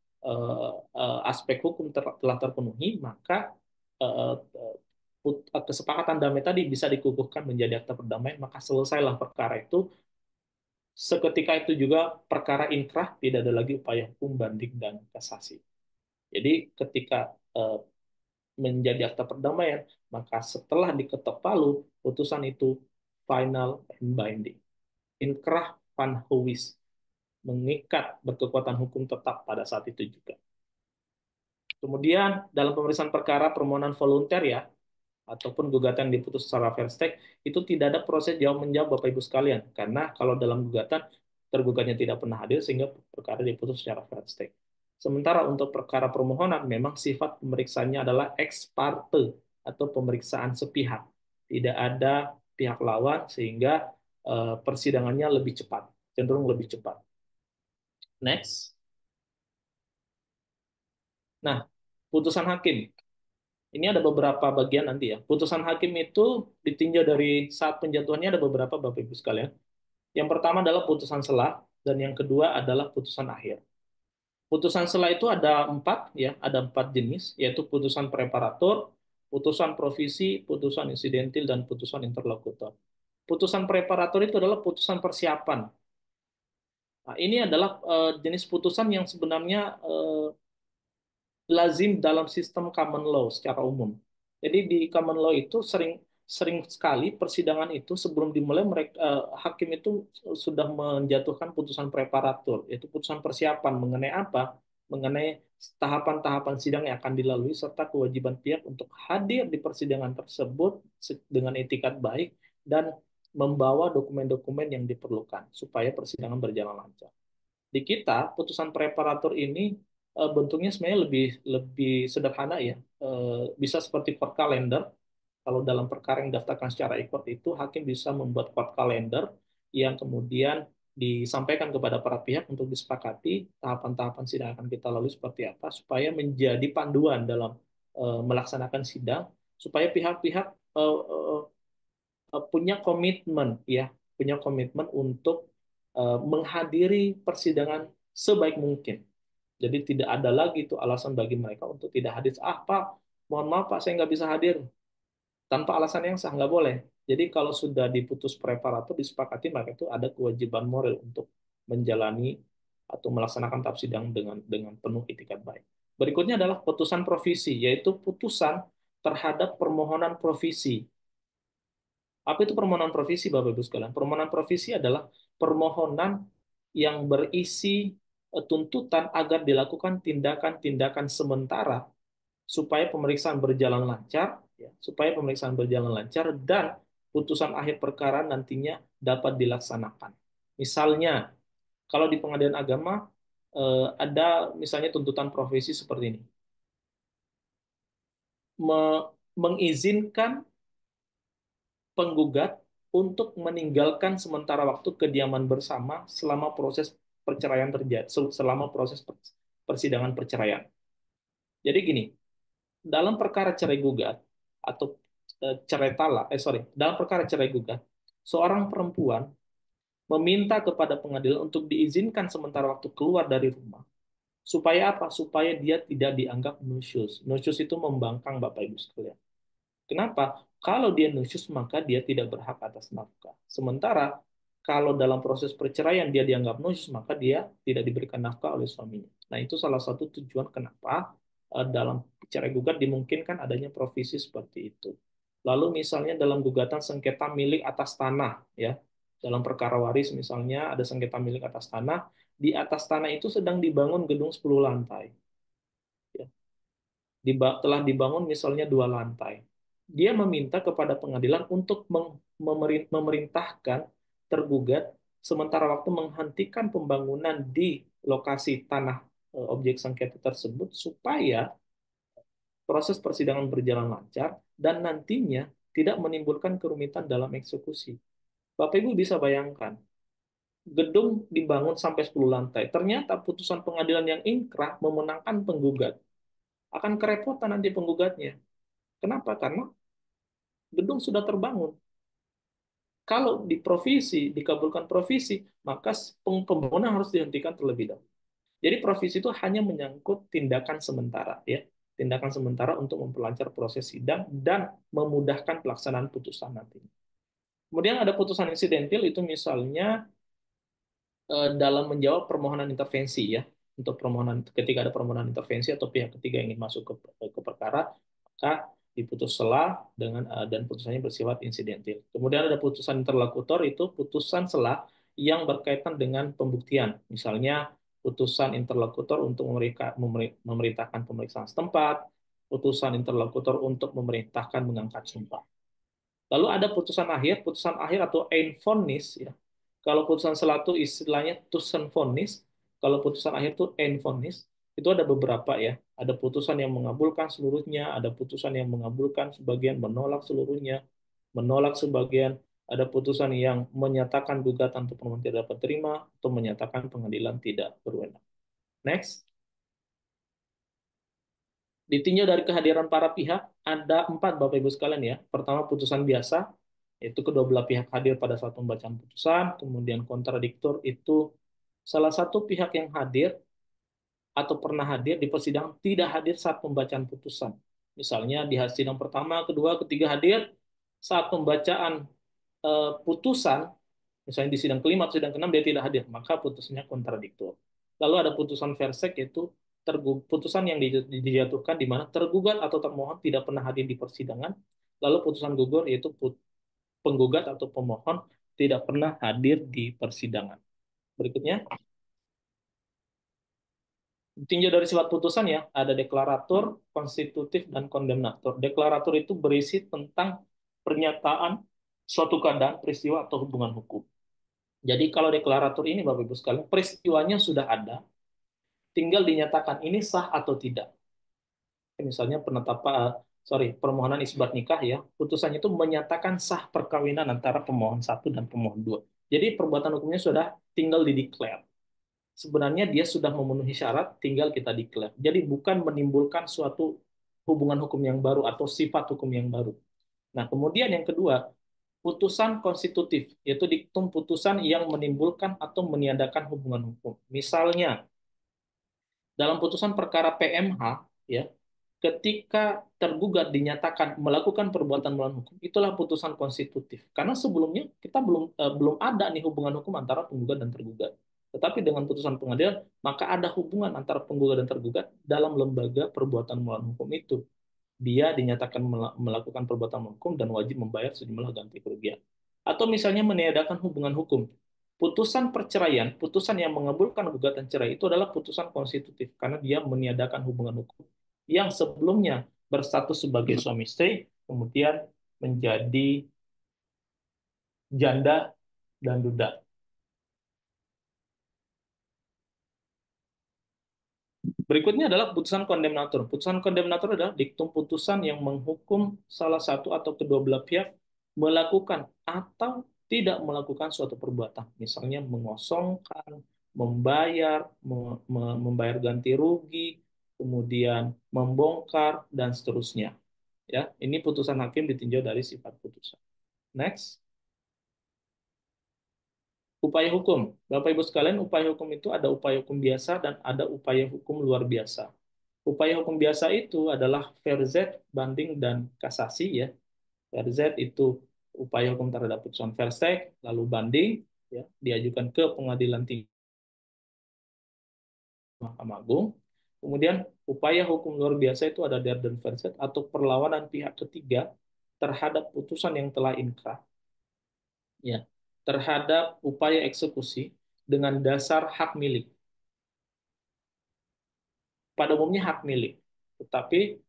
aspek hukum telah terpenuhi, maka eh, kesepakatan damai tadi bisa dikukuhkan menjadi akta perdamaian, maka selesailah perkara itu. Seketika itu juga perkara inkrah, tidak ada lagi upaya hukum banding dan kasasi. Jadi ketika menjadi akta perdamaian, maka setelah diketok palu, putusan itu final and binding. Inkrah van huwis, mengikat berkekuatan hukum tetap pada saat itu juga. Kemudian dalam pemeriksaan perkara permohonan volunter ya, ataupun gugatan yang diputus secara fair stake, itu tidak ada proses jawab menjawab Bapak Ibu sekalian, karena kalau dalam gugatan tergugatnya tidak pernah hadir sehingga perkara diputus secara fair stake. Sementara untuk perkara permohonan memang sifat pemeriksaannya adalah ex parte atau pemeriksaan sepihak, tidak ada pihak lawan sehingga persidangannya lebih cepat, cenderung lebih cepat. Next. Nah, putusan hakim. Ini ada beberapa bagian nanti ya. Putusan hakim itu ditinjau dari saat penjatuhannya ada beberapa Bapak Ibu sekalian. Yang pertama adalah putusan sela dan yang kedua adalah putusan akhir. Putusan sela itu ada empat ya, ada empat jenis, yaitu putusan preparator, putusan provisi, putusan insidentil, dan putusan interlokutor. Putusan preparator itu adalah putusan persiapan. Nah, ini adalah jenis putusan yang sebenarnya lazim dalam sistem common law secara umum. Jadi di common law itu sering sering sekali persidangan itu sebelum dimulai hakim itu sudah menjatuhkan putusan preparatur, yaitu putusan persiapan mengenai apa? Mengenai tahapan-tahapan sidang yang akan dilalui serta kewajiban pihak untuk hadir di persidangan tersebut dengan etikat baik dan membawa dokumen-dokumen yang diperlukan supaya persidangan berjalan lancar. Di kita, putusan preparatur ini bentuknya sebenarnya lebih lebih sederhana ya. Bisa seperti court calendar. Kalau dalam perkara yang didaftarkan secara e-court itu hakim bisa membuat court calendar yang kemudian disampaikan kepada para pihak untuk disepakati tahapan-tahapan sidang akan kita lalui seperti apa supaya menjadi panduan dalam melaksanakan sidang supaya pihak-pihak punya komitmen ya, punya komitmen untuk menghadiri persidangan sebaik mungkin. Jadi tidak ada lagi itu alasan bagi mereka untuk tidak hadir. Ah Pak, mohon maaf Pak, saya nggak bisa hadir. Tanpa alasan yang sah, nggak boleh. Jadi kalau sudah diputus preparator, disepakati, maka itu ada kewajiban moral untuk menjalani atau melaksanakan tahap sidang dengan penuh itikat baik. Berikutnya adalah putusan provisi, yaitu putusan terhadap permohonan provisi. Apa itu permohonan provisi, Bapak Ibu sekalian? Permohonan provisi adalah permohonan yang berisi tuntutan agar dilakukan tindakan-tindakan sementara supaya pemeriksaan berjalan lancar ya, supaya pemeriksaan berjalan lancar dan putusan akhir perkara nantinya dapat dilaksanakan. Misalnya, kalau di pengadilan agama ada misalnya tuntutan profesi seperti ini, mengizinkan penggugat untuk meninggalkan sementara waktu kediaman bersama selama proses perceraian terjadi, selama proses persidangan perceraian. Jadi gini, dalam perkara cerai gugat atau cerai talak, dalam perkara cerai gugat, seorang perempuan meminta kepada pengadilan untuk diizinkan sementara waktu keluar dari rumah. Supaya apa? Supaya dia tidak dianggap nusyus. Nusyus itu membangkang, Bapak Ibu sekalian. Kenapa? Kalau dia nusyus, maka dia tidak berhak atas nafkah. Sementara, kalau dalam proses perceraian dia dianggap nusyus, maka dia tidak diberikan nafkah oleh suaminya. Nah, itu salah satu tujuan kenapa dalam cerai gugat dimungkinkan adanya provisi seperti itu. Lalu misalnya dalam gugatan sengketa milik atas tanah, ya, dalam perkara waris misalnya ada sengketa milik atas tanah, di atas tanah itu sedang dibangun gedung 10 lantai. Ya. Telah dibangun misalnya 2 lantai. Dia meminta kepada pengadilan untuk memerintahkan tergugat sementara waktu menghentikan pembangunan di lokasi tanah objek sengketa tersebut supaya proses persidangan berjalan lancar dan nantinya tidak menimbulkan kerumitan dalam eksekusi. Bapak Ibu bisa bayangkan, gedung dibangun sampai 10 lantai. Ternyata putusan pengadilan yang inkrah memenangkan penggugat. Akan kerepotan nanti penggugatnya. Kenapa? Karena gedung sudah terbangun. Kalau di provisi, dikabulkan provisi, maka pembangunan harus dihentikan terlebih dahulu. Jadi provisi itu hanya menyangkut tindakan sementara, ya, tindakan sementara untuk memperlancar proses sidang dan memudahkan pelaksanaan putusan nanti. Kemudian ada putusan insidentil itu misalnya dalam menjawab permohonan intervensi, ya, untuk permohonan ketika ada permohonan intervensi atau pihak ketiga yang ingin masuk ke perkara, maka diputus sela dengan dan putusannya bersifat insidentil. Kemudian ada putusan interlokutor, itu putusan sela yang berkaitan dengan pembuktian. Misalnya putusan interlokutor untuk memerintahkan pemeriksaan setempat, putusan interlokutor untuk memerintahkan mengangkat sumpah. Lalu ada putusan akhir atau ein vonis, ya. Kalau putusan sela itu istilahnya tusen vonis, kalau putusan akhir itu ein vonis, itu ada beberapa, ya. Ada putusan yang mengabulkan seluruhnya, ada putusan yang mengabulkan sebagian, menolak seluruhnya, menolak sebagian, ada putusan yang menyatakan gugatan untuk permohonan tidak dapat terima, atau menyatakan pengadilan tidak berwenang. Next. Ditinjau dari kehadiran para pihak, ada 4 Bapak Ibu sekalian, ya. Pertama, putusan biasa, yaitu kedua belah pihak hadir pada saat pembacaan putusan. Kemudian kontradiktor itu salah satu pihak yang hadir atau pernah hadir di persidangan tidak hadir saat pembacaan putusan. Misalnya di sidang pertama, kedua, ketiga hadir, saat pembacaan putusan, misalnya di sidang kelima atau sidang keenam dia tidak hadir, maka putusnya kontradiktor. Lalu ada putusan versek, yaitu putusan yang dijatuhkan di mana tergugat atau termohon tidak pernah hadir di persidangan. Lalu putusan gugur, yaitu penggugat atau pemohon tidak pernah hadir di persidangan. Berikutnya, tinjau dari sifat putusan, ya, ada deklarator, konstitutif, dan kondemnator. Deklarator itu berisi tentang pernyataan suatu keadaan, peristiwa, atau hubungan hukum. Jadi kalau deklarator ini, Bapak Ibu sekalian, peristiwanya sudah ada, tinggal dinyatakan ini sah atau tidak. Misalnya permohonan isbat nikah, ya, putusannya itu menyatakan sah perkawinan antara pemohon 1 dan pemohon 2. Jadi perbuatan hukumnya sudah tinggal dideklar. Sebenarnya dia sudah memenuhi syarat, tinggal kita declare. Jadi bukan menimbulkan suatu hubungan hukum yang baru atau sifat hukum yang baru. Nah, kemudian yang kedua, putusan konstitutif, yaitu diktum putusan yang menimbulkan atau meniadakan hubungan hukum. Misalnya, dalam putusan perkara PMH, ya, ketika tergugat dinyatakan melakukan perbuatan melawan hukum, itulah putusan konstitutif. Karena sebelumnya kita belum ada nih hubungan hukum antara penggugat dan tergugat. Tetapi dengan putusan pengadilan, maka ada hubungan antara penggugat dan tergugat dalam lembaga perbuatan melawan hukum itu. Dia dinyatakan melakukan perbuatan hukum dan wajib membayar sejumlah ganti kerugian. Atau misalnya meniadakan hubungan hukum. Putusan perceraian, putusan yang mengabulkan gugatan cerai itu adalah putusan konstitutif karena dia meniadakan hubungan hukum yang sebelumnya berstatus sebagai suami istri kemudian menjadi janda dan duda. Berikutnya adalah putusan kondemnator. Putusan kondemnator adalah diktum putusan yang menghukum salah satu atau kedua belah pihak melakukan atau tidak melakukan suatu perbuatan. Misalnya mengosongkan, membayar, membayar ganti rugi, kemudian membongkar, dan seterusnya. Ya, ini putusan hakim ditinjau dari sifat putusan. Next. Upaya hukum. Bapak Ibu sekalian, upaya hukum itu ada upaya hukum biasa dan ada upaya hukum luar biasa. Upaya hukum biasa itu adalah verzet, banding, dan kasasi ya. Verzet itu upaya hukum terhadap putusan versek, lalu banding ya, diajukan ke pengadilan tinggi Mahkamah Agung. Kemudian upaya hukum luar biasa itu ada der dan verzet atau perlawanan pihak ketiga terhadap putusan yang telah inkrah ya, terhadap upaya eksekusi dengan dasar hak milik. Pada umumnya hak milik. Tetapi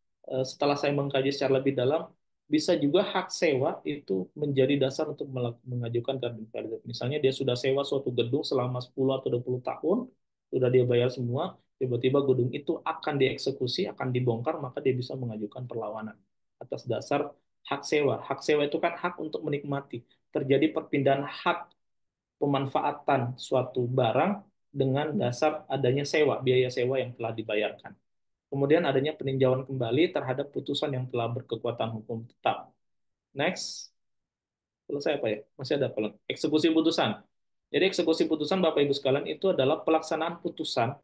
setelah saya mengkaji secara lebih dalam, bisa juga hak sewa itu menjadi dasar untuk mengajukan garden variety. Misalnya dia sudah sewa suatu gedung selama 10 atau 20 tahun, sudah dia bayar semua, tiba-tiba gedung itu akan dieksekusi, akan dibongkar, maka dia bisa mengajukan perlawanan atas dasar hak sewa. Hak sewa itu kan hak untuk menikmati. Terjadi perpindahan hak pemanfaatan suatu barang dengan dasar adanya sewa, biaya sewa yang telah dibayarkan. Kemudian adanya peninjauan kembali terhadap putusan yang telah berkekuatan hukum tetap. Next. Selesai apa ya? Masih ada apa? Eksekusi putusan. Jadi eksekusi putusan Bapak Ibu sekalian itu adalah pelaksanaan putusan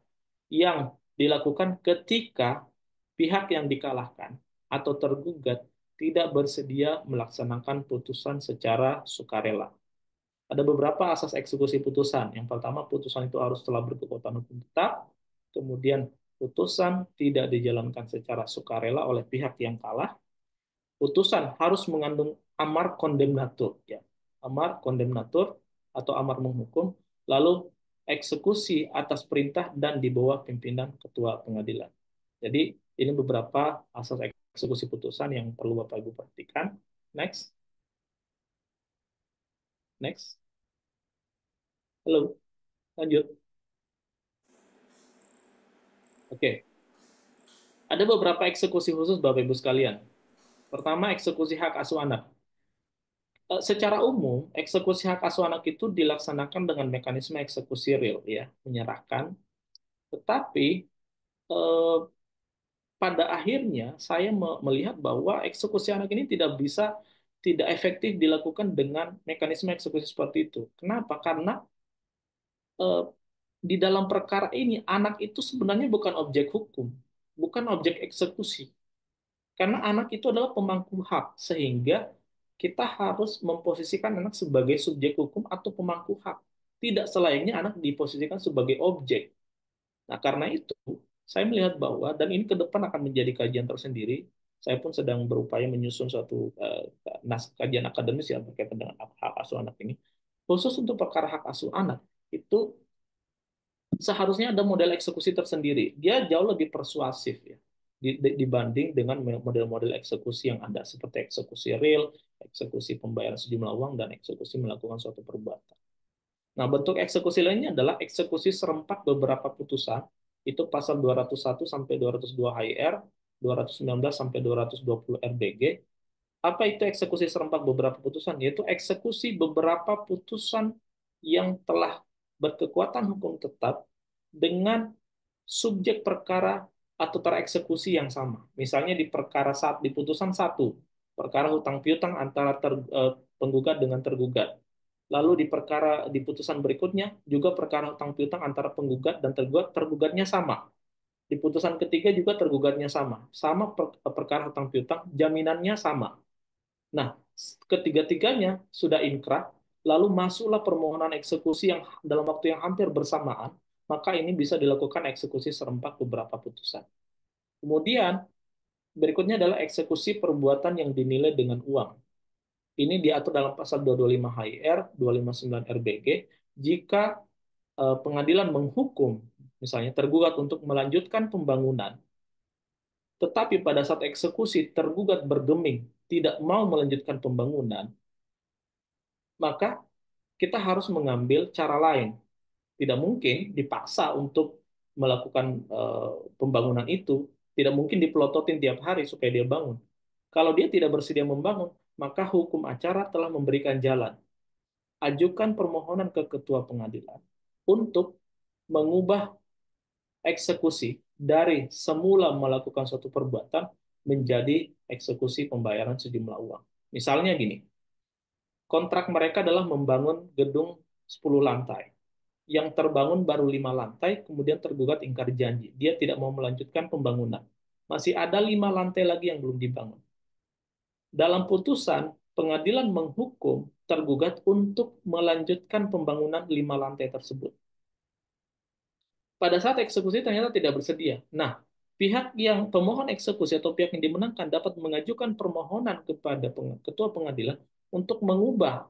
yang dilakukan ketika pihak yang dikalahkan atau tergugat tidak bersedia melaksanakan putusan secara sukarela. Ada beberapa asas eksekusi putusan. Yang pertama, putusan itu harus telah berkekuatan hukum tetap. Kemudian, putusan tidak dijalankan secara sukarela oleh pihak yang kalah. Putusan harus mengandung amar kondemnatur, ya. Amar kondemnatur atau amar menghukum. Lalu eksekusi atas perintah dan di bawah pimpinan ketua pengadilan. Jadi ini beberapa asas eksekusi putusan yang perlu Bapak Ibu perhatikan. Next. Next. Halo, lanjut. Oke, ada beberapa eksekusi khusus Bapak Ibu sekalian. Pertama, eksekusi hak asuh anak. Secara umum, eksekusi hak asuh anak itu dilaksanakan dengan mekanisme eksekusi real, ya, menyerahkan. Tetapi eh, pada akhirnya saya melihat bahwa eksekusi anak ini tidak efektif dilakukan dengan mekanisme eksekusi seperti itu. Kenapa? Karena eh, di dalam perkara ini anak itu sebenarnya bukan objek hukum, bukan objek eksekusi. Karena anak itu adalah pemangku hak, sehingga kita harus memposisikan anak sebagai subjek hukum atau pemangku hak. Tidak selayaknya anak diposisikan sebagai objek. Nah, karena itu, saya melihat bahwa, dan ini ke depan akan menjadi kajian tersendiri, saya pun sedang berupaya menyusun suatu kajian akademis yang berkaitan dengan hak asuh anak ini. Khusus untuk perkara hak asuh anak, itu seharusnya ada model eksekusi tersendiri. Dia jauh lebih persuasif ya dibanding dengan model-model eksekusi yang ada seperti eksekusi real, eksekusi pembayaran sejumlah uang, dan eksekusi melakukan suatu perbuatan. Nah, bentuk eksekusi lainnya adalah eksekusi serempak beberapa putusan, itu pasal 201 sampai 202 HIR, 219 sampai 220 RBG. Apa itu eksekusi serempak beberapa putusan? Yaitu eksekusi beberapa putusan yang telah berkekuatan hukum tetap dengan subjek perkara atau tereksekusi yang sama. Misalnya di perkara saat di putusan satu, perkara hutang piutang antara penggugat dengan tergugat. Lalu di putusan berikutnya juga perkara hutang piutang antara penggugat dan tergugat, tergugatnya sama. Di putusan ketiga juga tergugatnya sama. Sama perkara hutang piutang, jaminannya sama. Nah, ketiga-tiganya sudah inkrah, lalu masuklah permohonan eksekusi yang dalam waktu yang hampir bersamaan, maka ini bisa dilakukan eksekusi serempak beberapa putusan. Kemudian, berikutnya adalah eksekusi perbuatan yang dinilai dengan uang. Ini diatur dalam pasal 225 HIR, 259 RBG, jika pengadilan menghukum, misalnya tergugat untuk melanjutkan pembangunan, tetapi pada saat eksekusi tergugat bergeming tidak mau melanjutkan pembangunan, maka kita harus mengambil cara lain. Tidak mungkin dipaksa untuk melakukan pembangunan itu. Tidak mungkin dipelototin tiap hari supaya dia bangun. Kalau dia tidak bersedia membangun, maka hukum acara telah memberikan jalan. Ajukan permohonan ke ketua pengadilan untuk mengubah eksekusi dari semula melakukan suatu perbuatan menjadi eksekusi pembayaran sejumlah uang. Misalnya gini, kontrak mereka adalah membangun gedung 10 lantai. Yang terbangun baru 5 lantai, kemudian tergugat ingkar janji. Dia tidak mau melanjutkan pembangunan. Masih ada 5 lantai lagi yang belum dibangun. Dalam putusan, pengadilan menghukum tergugat untuk melanjutkan pembangunan 5 lantai tersebut. Pada saat eksekusi ternyata tidak bersedia. Nah, pihak yang pemohon eksekusi atau pihak yang dimenangkan dapat mengajukan permohonan kepada ketua pengadilan untuk mengubah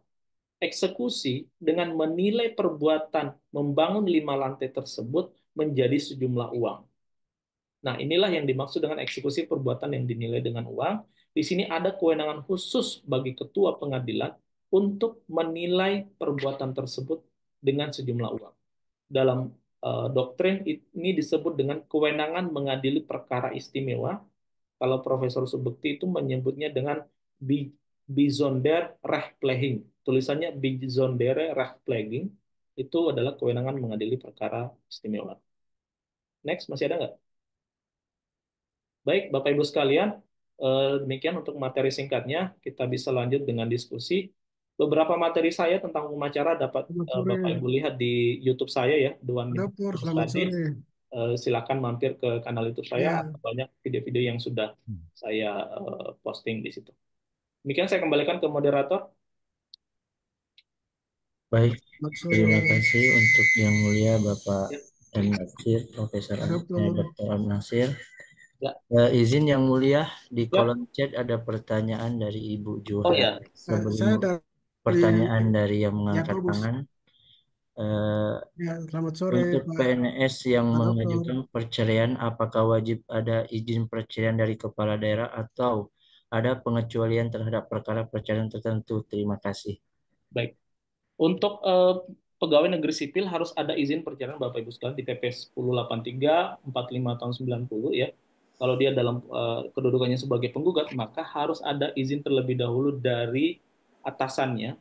eksekusi dengan menilai perbuatan membangun 5 lantai tersebut menjadi sejumlah uang. Nah, inilah yang dimaksud dengan eksekusi perbuatan yang dinilai dengan uang. Di sini ada kewenangan khusus bagi ketua pengadilan untuk menilai perbuatan tersebut dengan sejumlah uang. Dalam doktrin ini disebut dengan kewenangan mengadili perkara istimewa. Kalau Profesor Subekti itu menyebutnya dengan bijzonder rechtpleging. Tulisannya bijzondere rechtpleging. Itu adalah kewenangan mengadili perkara istimewa. Next, masih ada nggak? Baik, Bapak Ibu sekalian, demikian untuk materi singkatnya. Kita bisa lanjut dengan diskusi. Beberapa materi saya tentang hukum acara dapat Selamat sore, Bapak Ibu lihat di YouTube saya ya, Dewan Dokter. Minus Selamat Kadin. sore. Silakan mampir ke kanal YouTube saya, Ya, atau banyak video-video yang sudah saya posting di situ. Demikian saya kembalikan ke moderator. Baik, selamat sore, terima kasih untuk Yang Mulia Bapak Ya, M. Nasir, Profesor Dokter. Dr. M. Nasir. ya, Izin Yang Mulia, di ya. kolom chat ada pertanyaan dari Ibu Oh Juha. ya, Sebelum Saya dari pertanyaan dari yang mengangkat Yakobus. tangan, eh, Ya, selamat sore, untuk Pak, PNS yang Pak Dokter. mengajukan perceraian, apakah wajib ada izin perceraian dari kepala daerah atau ada pengecualian terhadap perkara perceraian tertentu? Terima kasih. baik. Untuk pegawai negeri sipil harus ada izin perjalanan Bapak Ibu sekalian di PP 1083 45 tahun 90 ya. Kalau dia dalam kedudukannya sebagai penggugat, maka harus ada izin terlebih dahulu dari atasannya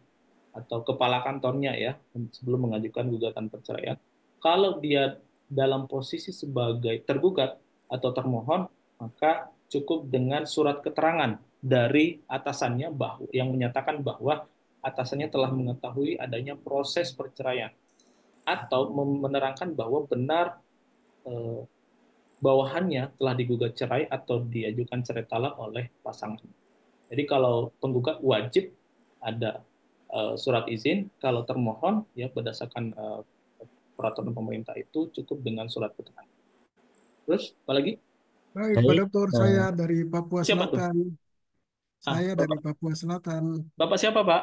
atau kepala kantornya ya sebelum mengajukan gugatan perceraian. Kalau dia dalam posisi sebagai tergugat atau termohon, maka cukup dengan surat keterangan dari atasannya bahwa yang menyatakan bahwa atasannya telah mengetahui adanya proses perceraian atau menerangkan bahwa benar eh, bawahannya telah digugat cerai atau diajukan cerai talak oleh pasangan. Jadi kalau penggugat wajib ada surat izin, kalau termohon ya berdasarkan peraturan pemerintah itu cukup dengan surat keterangan. Terus apa lagi? Baik, Pak Baik, Dokter. Saya dari Papua Siapa tuh? Selatan. Saya dari Bapak, Papua Selatan. Bapak siapa, Pak?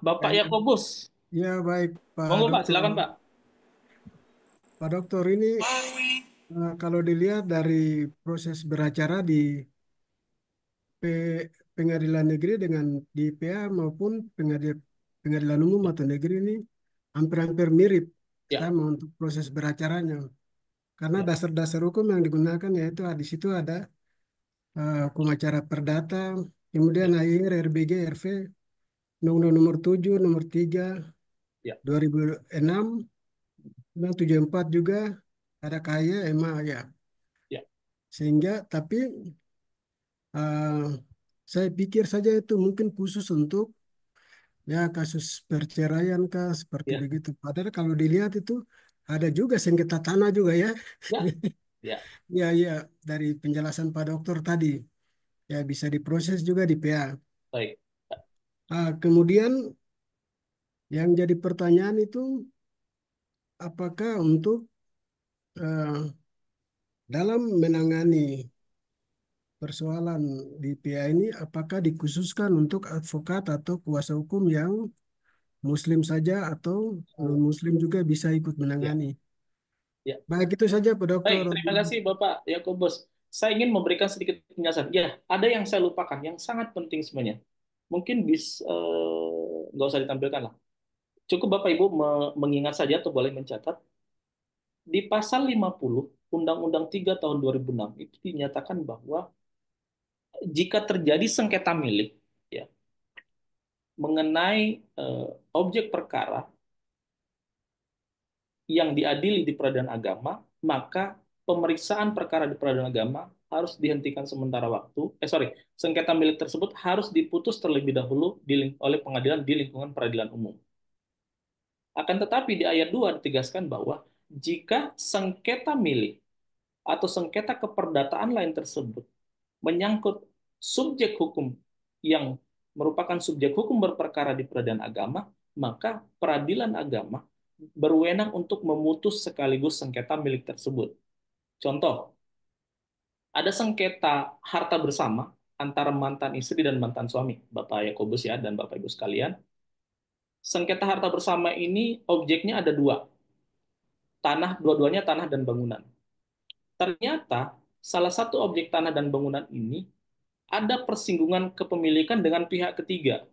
Bapak Ya, Yakobus. ya, baik, Pak Monggo, Pak, Dokter. silakan, Pak. Pak Dokter, ini kalau dilihat dari proses beracara di Pengadilan Negeri dengan di PA maupun Pengadilan Umum atau Negeri ini hampir-hampir mirip Ya, sama untuk proses beracaranya. Karena ya, dasar-dasar hukum yang digunakan yaitu di situ ada hukum acara perdata, kemudian ya, AIR, RBG, RV, Undang-Undang nomor 7, nomor 3, ya, 2006, Undang 74 juga, ada KY, EMA ya. ya, Sehingga tapi eh, saya pikir saja itu mungkin khusus untuk ya kasus perceraian kah seperti ya, begitu. Padahal kalau dilihat itu ada juga sengketa tanah juga ya. ya, ya. Ya, ya, dari penjelasan Pak Dokter tadi ya bisa diproses juga di PA. Baik. Kemudian yang jadi pertanyaan itu apakah untuk eh, dalam menangani persoalan di PA ini apakah dikhususkan untuk advokat atau kuasa hukum yang Muslim saja atau non-Muslim juga bisa ikut Ya, menangani. ya. Baik itu saja Pak Baik, Dokter. terima kasih Bapak Yakobus. saya ingin memberikan sedikit penjelasan. Ya, ada yang saya lupakan, yang sangat penting sebenarnya. Mungkin nggak usah ditampilkan lah. Cukup Bapak Ibu mengingat saja atau boleh mencatat di pasal 50 Undang-Undang 3 tahun 2006 itu dinyatakan bahwa jika terjadi sengketa milik ya mengenai objek perkara yang diadili di peradilan agama, maka pemeriksaan perkara di peradilan agama harus dihentikan sementara waktu. Sengketa milik tersebut harus diputus terlebih dahulu oleh pengadilan di lingkungan peradilan umum. Akan tetapi di ayat 2 ditegaskan bahwa jika sengketa milik atau sengketa keperdataan lain tersebut menyangkut subjek hukum yang merupakan subjek hukum berperkara di peradilan agama, maka peradilan agama berwenang untuk memutus sekaligus sengketa milik tersebut. Contoh, ada sengketa harta bersama antara mantan istri dan mantan suami, Bapak Yakobus ya dan Bapak Ibu sekalian. Sengketa harta bersama ini objeknya ada dua, dua-duanya tanah dan bangunan. Ternyata salah satu objek tanah dan bangunan ini ada persinggungan kepemilikan dengan pihak ketiga.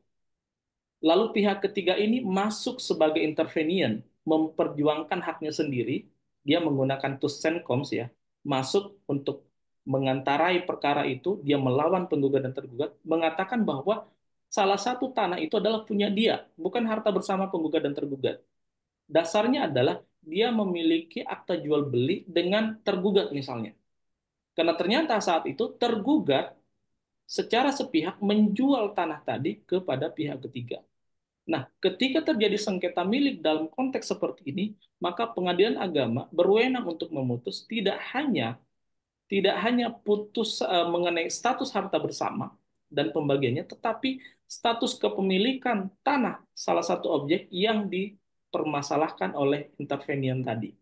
Lalu pihak ketiga ini masuk sebagai intervenien, memperjuangkan haknya sendiri. Dia menggunakan Tussenkoms ya, masuk untuk mengantarai perkara itu. Dia melawan penggugat dan tergugat, mengatakan bahwa salah satu tanah itu adalah punya dia, bukan harta bersama penggugat dan tergugat. Dasarnya adalah dia memiliki akta jual beli dengan tergugat misalnya. Karena ternyata saat itu tergugat secara sepihak menjual tanah tadi kepada pihak ketiga. Nah, ketika terjadi sengketa milik dalam konteks seperti ini, maka pengadilan agama berwenang untuk memutus tidak hanya putus mengenai status harta bersama dan pembagiannya, tetapi status kepemilikan tanah salah satu objek yang dipermasalahkan oleh intervenian tadi.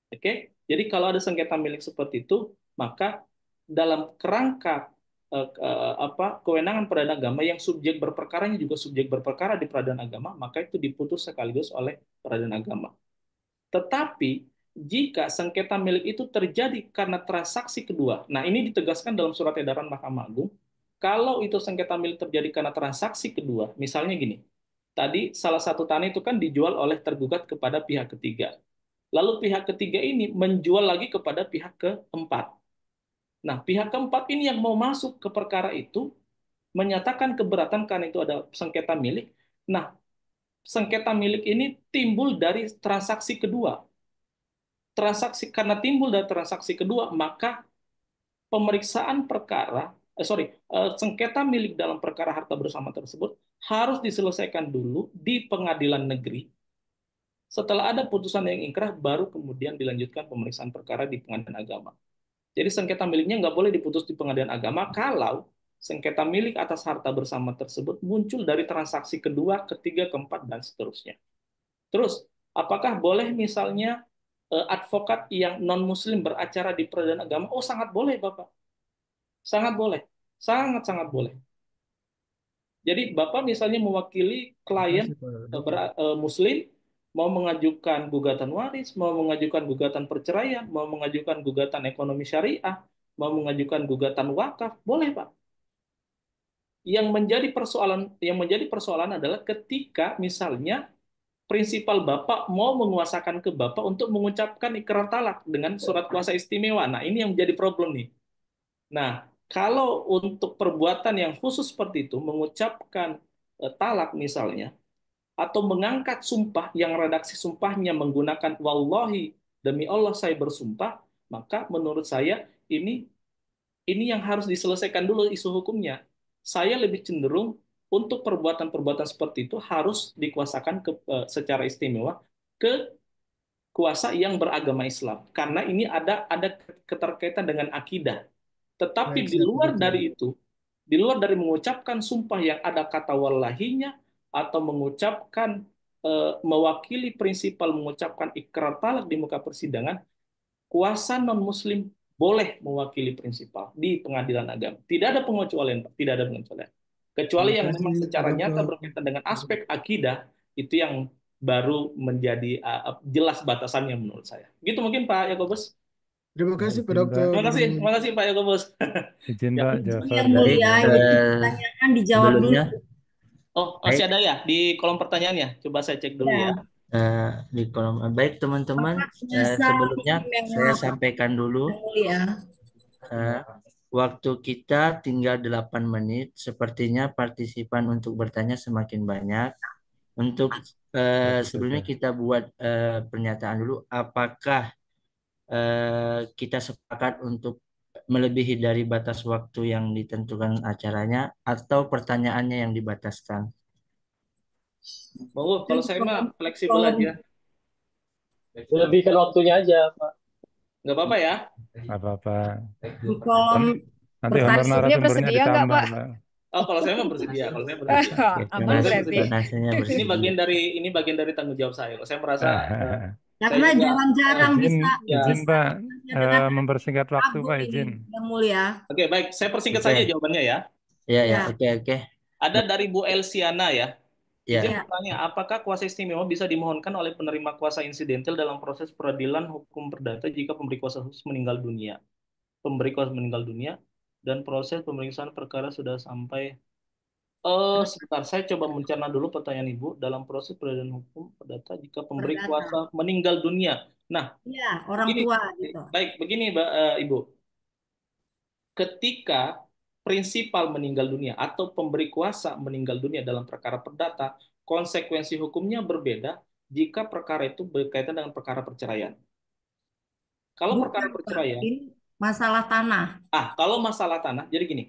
Oke, jadi kalau ada sengketa milik seperti itu, maka dalam kerangka kewenangan peradilan agama yang subjek berperkaranya juga subjek berperkara di peradilan agama, maka itu diputus sekaligus oleh peradilan agama. Tetapi jika sengketa milik itu terjadi karena transaksi kedua, nah ini ditegaskan dalam surat edaran Mahkamah Agung, kalau itu sengketa milik terjadi karena transaksi kedua, misalnya gini, tadi salah satu tanah itu kan dijual oleh tergugat kepada pihak ketiga. Lalu pihak ketiga ini menjual lagi kepada pihak keempat. Nah, pihak keempat ini yang mau masuk ke perkara itu menyatakan keberatan karena itu ada sengketa milik. Nah, sengketa milik ini timbul dari transaksi kedua. Karena timbul dari transaksi kedua, maka pemeriksaan perkara, sengketa milik dalam perkara harta bersama tersebut harus diselesaikan dulu di pengadilan negeri. Setelah ada putusan yang ingkrah, baru kemudian dilanjutkan pemeriksaan perkara di pengadilan agama. Jadi sengketa miliknya nggak boleh diputus di pengadilan agama kalau sengketa milik atas harta bersama tersebut muncul dari transaksi kedua, ketiga, keempat, dan seterusnya. Terus, apakah boleh misalnya advokat yang non-muslim beracara di peradilan agama? Oh, sangat boleh, Bapak. Sangat boleh. Sangat-sangat boleh. Jadi Bapak misalnya mewakili klien muslim, mau mengajukan gugatan waris, mau mengajukan gugatan perceraian, mau mengajukan gugatan ekonomi syariah, mau mengajukan gugatan wakaf, boleh Pak. Yang menjadi persoalan adalah ketika misalnya prinsipal Bapak mau menguasakan ke Bapak untuk mengucapkan ikrar talak dengan surat kuasa istimewa. Nah, ini yang menjadi problem nih. Nah, kalau untuk perbuatan yang khusus seperti itu, mengucapkan talak misalnya, atau mengangkat sumpah yang redaksi sumpahnya menggunakan wallahi, demi Allah saya bersumpah, maka menurut saya ini yang harus diselesaikan dulu isu hukumnya. Saya lebih cenderung untuk perbuatan-perbuatan seperti itu harus dikuasakan secara istimewa ke kuasa yang beragama Islam, karena ini ada keterkaitan dengan akidah. Tetapi Baik, di siap luar begitu. dari itu, di luar dari mengucapkan sumpah yang ada kata wallahinya atau mengucapkan mewakili prinsipal mengucapkan ikrar talak di muka persidangan, kuasa non-muslim boleh mewakili prinsipal di pengadilan agama. Tidak ada pengecualian, Pak. Tidak ada pengecualian. Kecuali Terima yang memang kasih secara nyata Bapak. berkaitan dengan aspek akidah, itu yang baru menjadi jelas batasannya menurut saya. Gitu mungkin Pak Yakobus. Terima Ya, kasih Pak izin Pak. Dokter. Terima kasih Pak Yakobus. Izin Ya. Pak Izin Jafar yang dan Baik, mulia, Ibu. ini pertanyaan dijawab dulu. sebelumnya, Oh, masih ada ya di kolom pertanyaannya? Coba saya cek dulu ya. Ya, di kolom baik teman-teman, Bapak Nyasa sebelumnya saya Memang sampaikan dulu yang mulia. eh, waktu kita tinggal 8 menit. Sepertinya partisipan untuk bertanya semakin banyak. Untuk sebelumnya kita buat pernyataan dulu, apakah kita sepakat untuk melebihi dari batas waktu yang ditentukan acaranya atau pertanyaannya yang dibataskan? Oh, kalau saya mah fleksibel Kolom, aja. Lebihkan waktunya aja, Pak. Nggak apa-apa ya. Nggak apa-apa. di kolom Nanti honor pertanyaan. narasumbernya bersedia nggak, ditambah, Pak? Pak. Oh, kalau saya mah bersedia. Kalau saya bersedia. Oke, Aman Saya berarti. bersedia. donasinya Ini bersedia. bagian dari tanggung jawab saya. Saya merasa Karena saya juga jarang-jarang Izin, bisa izin bisa Pak, dengan mempersingkat waktu Agung Pak, ini izin. yang mulia. Oke, baik. Saya persingkat Oke. saja jawabannya ya. Ya, Ya. oke. Ada dari Bu Elsiana ya. Ya, Izin Ya. bertanya, apakah kuasa istimewa bisa dimohonkan oleh penerima kuasa insidental dalam proses peradilan hukum perdata jika pemberi kuasa khusus meninggal dunia? Pemberi kuasa meninggal dunia dan proses pemeriksaan perkara sudah sampai. Sebentar, saya coba mencerna dulu pertanyaan Ibu. Dalam proses peradilan hukum perdata jika pemberi Perdata. kuasa meninggal dunia. Nah, Ya, orang begini, tua gitu. baik, begini Ibu. Ketika prinsipal meninggal dunia atau pemberi kuasa meninggal dunia dalam perkara perdata, konsekuensi hukumnya berbeda jika perkara itu berkaitan dengan perkara perceraian. Kalau Bukan, perkara Pak. perceraian, Ini masalah tanah. kalau masalah tanah, jadi gini,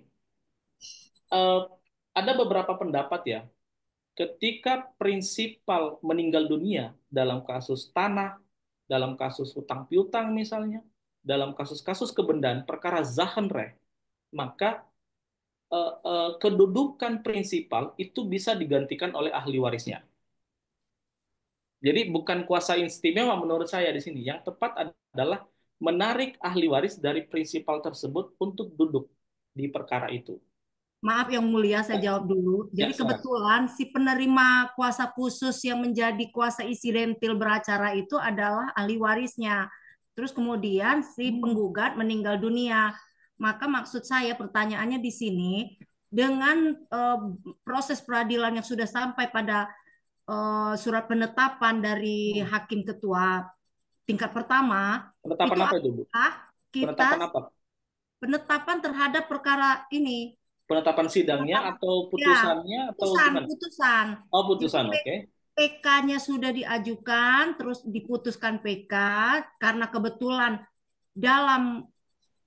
ada beberapa pendapat ya, ketika prinsipal meninggal dunia dalam kasus tanah, dalam kasus hutang piutang misalnya, dalam kasus-kasus kebendaan, perkara Zahenrecht, maka kedudukan prinsipal itu bisa digantikan oleh ahli warisnya. Jadi bukan kuasa istimewa menurut saya di sini. Yang tepat adalah menarik ahli waris dari prinsipal tersebut untuk duduk di perkara itu. Maaf yang mulia, saya jawab dulu. Ya, Jadi silakan. kebetulan si penerima kuasa khusus yang menjadi kuasa insidentil beracara itu adalah ahli warisnya. Terus kemudian si penggugat meninggal dunia. Maka maksud saya pertanyaannya di sini, dengan proses peradilan yang sudah sampai pada surat penetapan dari hakim ketua tingkat pertama, Penetapan itu apa itu, Bu? adalah Penetapan kita apa? penetapan terhadap perkara ini. Penetapan sidangnya atau putusannya atau gimana? Putusan. Oh, putusan, Jadi, oke. PK-nya sudah diajukan, terus diputuskan PK, karena kebetulan dalam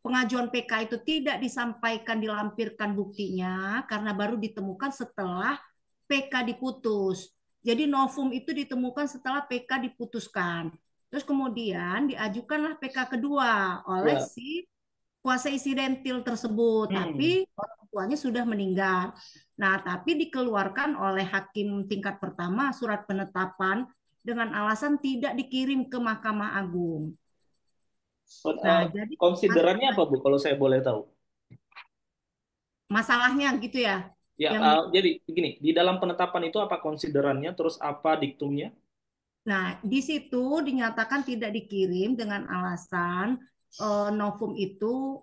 pengajuan PK itu tidak disampaikan, dilampirkan buktinya, karena baru ditemukan setelah PK diputus. Jadi novum itu ditemukan setelah PK diputuskan. Terus kemudian diajukanlah PK kedua oleh Ya. si kuasa insidentil tersebut, tapi orang tuanya sudah meninggal. Nah, tapi dikeluarkan oleh hakim tingkat pertama surat penetapan dengan alasan tidak dikirim ke Mahkamah Agung. Nah, jadi Konsiderannya apa, Bu, kalau saya boleh tahu? masalahnya gitu ya. Ya, jadi begini, di dalam penetapan itu apa konsiderannya, terus apa diktumnya? Nah, di situ dinyatakan tidak dikirim dengan alasan novum itu,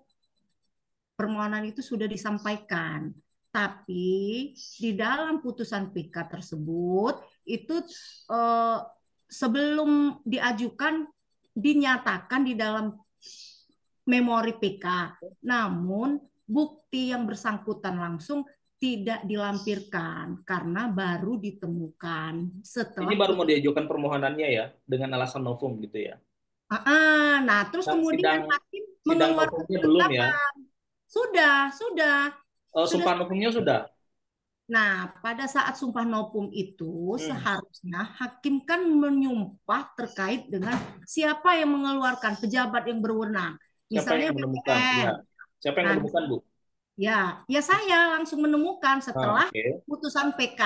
permohonan itu sudah disampaikan. Tapi di dalam putusan PK tersebut itu sebelum diajukan dinyatakan di dalam memori PK. Namun bukti yang bersangkutan langsung tidak dilampirkan karena baru ditemukan setelah. Ini baru mau diajukan permohonannya ya, dengan alasan novum gitu ya. Nah, terus kemudian hakim sidang mengeluarkan novumnya belum ya? Sudah. Sumpah novumnya sudah. Nah, pada saat sumpah novum itu seharusnya hakim kan menyumpah terkait dengan siapa yang mengeluarkan, pejabat yang berwenang. Siapa Misalnya yang menemukan? Ya. Siapa yang menemukan, Bu? Ya saya langsung menemukan setelah putusan PK.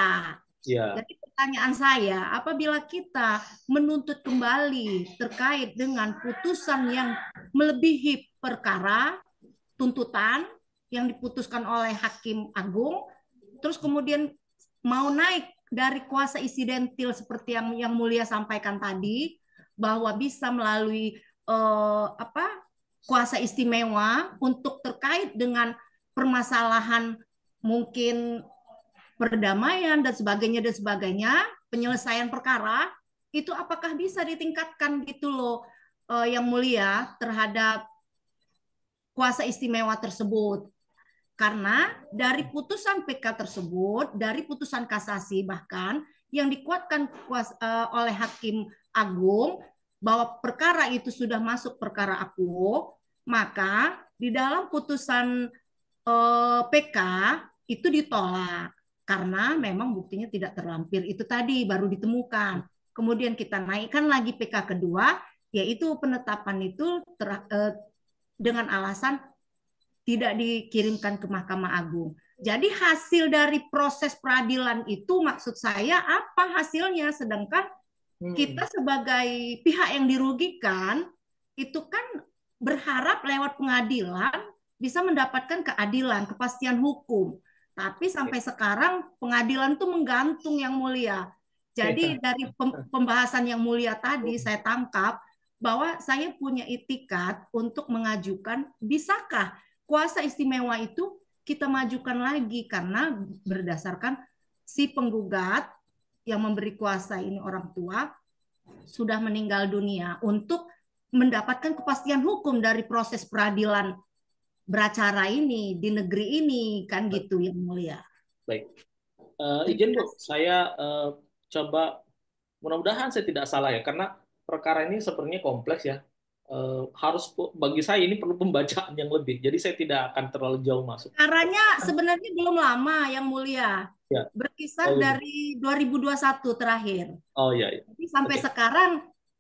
Ya. Jadi pertanyaan saya, apabila kita menuntut kembali terkait dengan putusan yang melebihi perkara, tuntutan yang diputuskan oleh Hakim Agung, terus kemudian mau naik dari kuasa insidentil seperti yang mulia sampaikan tadi, bahwa bisa melalui kuasa istimewa untuk terkait dengan permasalahan mungkin perdamaian dan sebagainya, penyelesaian perkara itu apakah bisa ditingkatkan gitu loh, Yang Mulia, terhadap kuasa istimewa tersebut. Karena dari putusan PK tersebut, dari putusan kasasi bahkan yang dikuatkan oleh Hakim Agung bahwa perkara itu sudah masuk perkara akuo, maka di dalam putusan PK itu ditolak karena memang buktinya tidak terlampir. Itu tadi baru ditemukan. Kemudian kita naikkan lagi PK kedua, yaitu penetapan itu dengan alasan tidak dikirimkan ke Mahkamah Agung. Jadi hasil dari proses peradilan itu maksud saya apa hasilnya? Sedangkan kita sebagai pihak yang dirugikan itu kan berharap lewat pengadilan bisa mendapatkan keadilan, kepastian hukum. Tapi sampai sekarang pengadilan itu menggantung, Yang Mulia. Jadi dari pembahasan Yang Mulia tadi saya tangkap bahwa saya punya itikat untuk mengajukan, bisakah kuasa istimewa itu kita majukan lagi karena berdasarkan si penggugat yang memberi kuasa ini orang tua sudah meninggal dunia untuk mendapatkan kepastian hukum dari proses peradilan beracara ini di negeri ini kan gitu Yang Mulia. Baik. Izin Bu, saya coba, mudah-mudahan saya tidak salah ya, karena perkara ini sepertinya kompleks ya. Harus, bagi saya ini perlu pembacaan yang lebih. Jadi saya tidak akan terlalu jauh masuk. Caranya sebenarnya belum lama Yang Mulia. Ya. Berkisar dari 2021 terakhir. Oh iya. Jadi sampai sekarang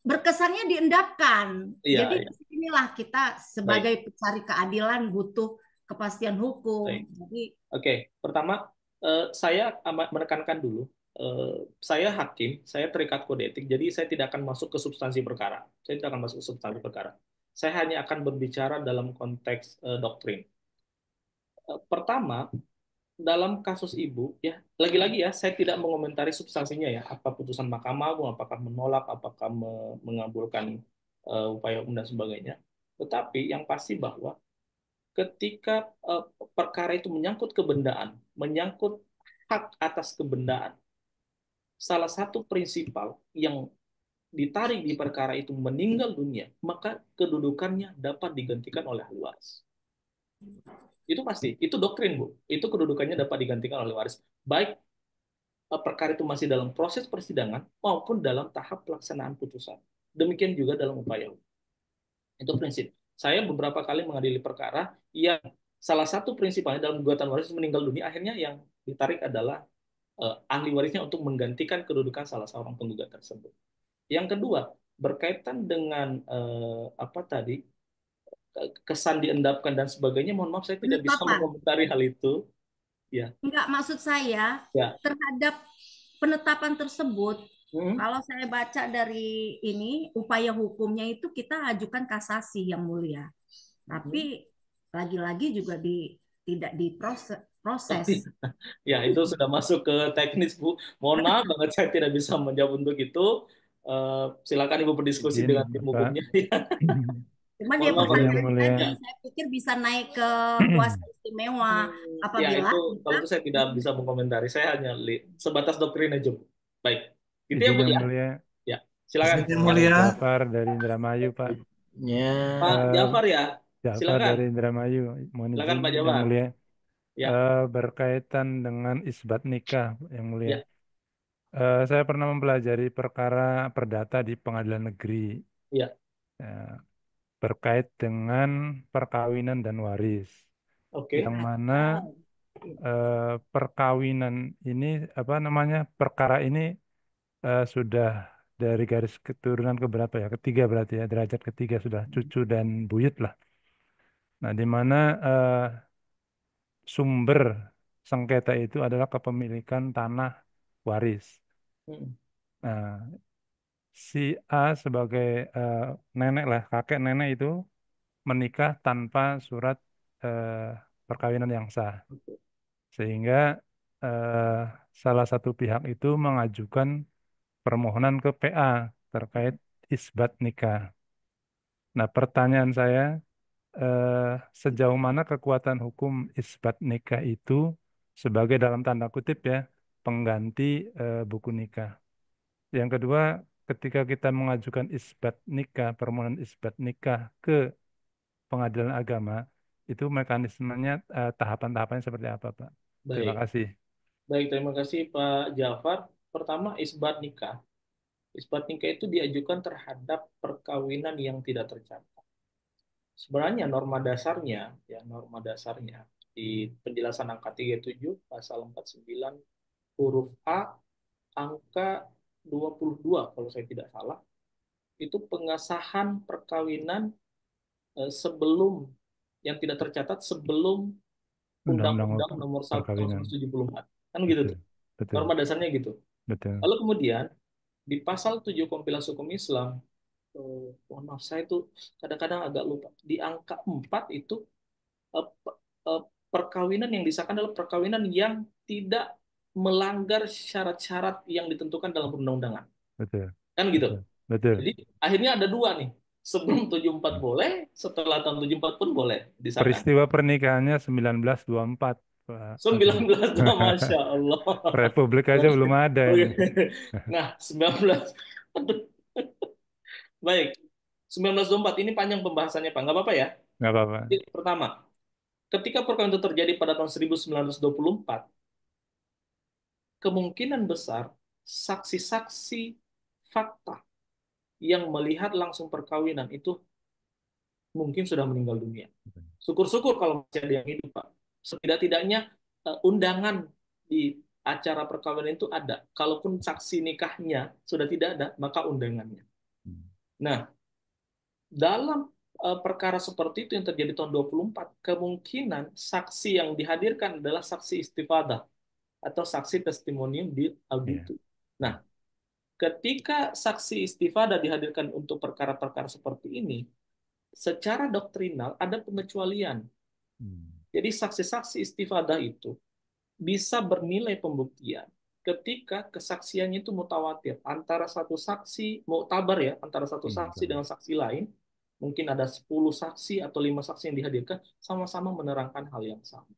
berkesannya diendapkan. Iya, Jadi iya. inilah kita sebagai pencari keadilan butuh kepastian hukum. Jadi, Oke, pertama saya menekankan dulu, saya hakim, saya terikat kode etik, jadi saya tidak akan masuk ke substansi perkara. Saya tidak akan masuk ke substansi perkara. Saya hanya akan berbicara dalam konteks doktrin. Pertama, dalam kasus Ibu, ya lagi-lagi ya, saya tidak mengomentari substansinya ya, apa putusan Mahkamah Agung, apakah menolak, apakah mengabulkan upaya hukum dan sebagainya. Tetapi yang pasti bahwa ketika perkara itu menyangkut kebendaan, menyangkut hak atas kebendaan, salah satu prinsipal yang ditarik di perkara itu meninggal dunia, maka kedudukannya dapat digantikan oleh ahli waris. Itu pasti, itu doktrin Bu. Itu kedudukannya dapat digantikan oleh waris. Baik perkara itu masih dalam proses persidangan maupun dalam tahap pelaksanaan putusan. Demikian juga dalam upaya hukum. Itu prinsip. Saya beberapa kali mengadili perkara yang salah satu prinsipnya dalam gugatan waris meninggal dunia, akhirnya yang ditarik adalah ahli warisnya untuk menggantikan kedudukan salah seorang penggugat tersebut. Yang kedua, berkaitan dengan apa tadi, kesan diendapkan dan sebagainya, mohon maaf saya tidak bisa mengomentari hal itu. Ya. Enggak, maksud saya terhadap penetapan tersebut, kalau saya baca dari ini upaya hukumnya itu kita ajukan kasasi Yang Mulia, tapi lagi-lagi juga tidak diproses. Ya, itu sudah masuk ke teknis Bu. Mohon maaf banget saya tidak bisa menjawab untuk itu. Silakan Ibu berdiskusi dengan tim hukumnya. Cuman dia pertanyaan tadi, saya pikir bisa naik ke kuasa istimewa apabila. Ya, kalau itu saya tidak bisa mengomentari. Saya hanya sebatas doktrin aja Bu. Baik. Gitu ya Bu ya. Ya, silakan. Yang Mulia. Jafar dari Indramayu Pak. Ya. Pak Jafar ya. Jafar Silakan. dari Indramayu. Mohon Silakan izin Pak Yang Jafar. Mulia. Ya. Berkaitan dengan isbat nikah Yang Mulia. Ya. Saya pernah mempelajari perkara perdata di pengadilan negeri. Ya. Berkait dengan perkawinan dan waris. Yang mana perkawinan ini perkara ini sudah dari garis keturunan keberapa ya? Ketiga berarti ya, derajat ketiga sudah cucu dan buyut lah. Nah, di mana sumber sengketa itu adalah kepemilikan tanah waris. Nah, si A sebagai nenek lah, kakek nenek itu menikah tanpa surat perkawinan yang sah. Sehingga salah satu pihak itu mengajukan permohonan ke PA terkait isbat nikah. Nah, pertanyaan saya, sejauh mana kekuatan hukum isbat nikah itu sebagai dalam tanda kutip ya pengganti buku nikah. Yang kedua, ketika kita mengajukan isbat nikah, permohonan isbat nikah ke pengadilan agama, itu mekanismenya tahapan-tahapannya seperti apa, Pak? Terima Baik, kasih. baik. Terima kasih Pak Jafar. Pertama, isbat nikah. Isbat nikah itu diajukan terhadap perkawinan yang tidak tercatat. Sebenarnya norma dasarnya di penjelasan angka 37 pasal 49 huruf A angka 22 kalau saya tidak salah, itu pengesahan perkawinan sebelum yang tidak tercatat sebelum Undang-undang Undang-Undang nomor 1 tahun perkawinan. 1974. Kan gitu Betul, tuh. betul, Norma dasarnya gitu. betul. Lalu kemudian di pasal 7 Kompilasi Hukum Islam, mohon maaf saya itu kadang-kadang agak lupa. Di angka 4 itu eh, perkawinan yang disahkan adalah perkawinan yang tidak melanggar syarat-syarat yang ditentukan dalam perundang-undangan. Betul, Kan gitu. betul, betul. Jadi akhirnya ada dua nih. Sebelum 74 boleh, setelah tahun 74 pun boleh disahkan. Peristiwa pernikahannya 1924, Pak. 19, Masya Allah. Republik aja belum ada Oke. ini. Nah, 19. Aduh. Baik. 1924 ini panjang pembahasannya, Pak. Nggak apa-apa ya? Nggak apa-apa. Jadi, pertama, ketika perkawinan itu terjadi pada tahun 1924, kemungkinan besar saksi-saksi fakta yang melihat langsung perkawinan itu mungkin sudah meninggal dunia. Syukur-syukur kalau masih ada yang hidup, Pak. Setidak-tidaknya undangan di acara perkawinan itu ada. Kalaupun saksi nikahnya sudah tidak ada, maka undangannya. Nah, dalam perkara seperti itu yang terjadi tahun 24, kemungkinan saksi yang dihadirkan adalah saksi istifadah atau saksi testimonium di auditu. Nah, ketika saksi istifadah dihadirkan untuk perkara-perkara seperti ini, secara doktrinal ada pengecualian. Jadi saksi-saksi istifadah itu bisa bernilai pembuktian ketika kesaksiannya itu mutawatir antara satu saksi, muktabar ya, antara satu saksi dengan saksi lain, mungkin ada 10 saksi atau 5 saksi yang dihadirkan sama-sama menerangkan hal yang sama.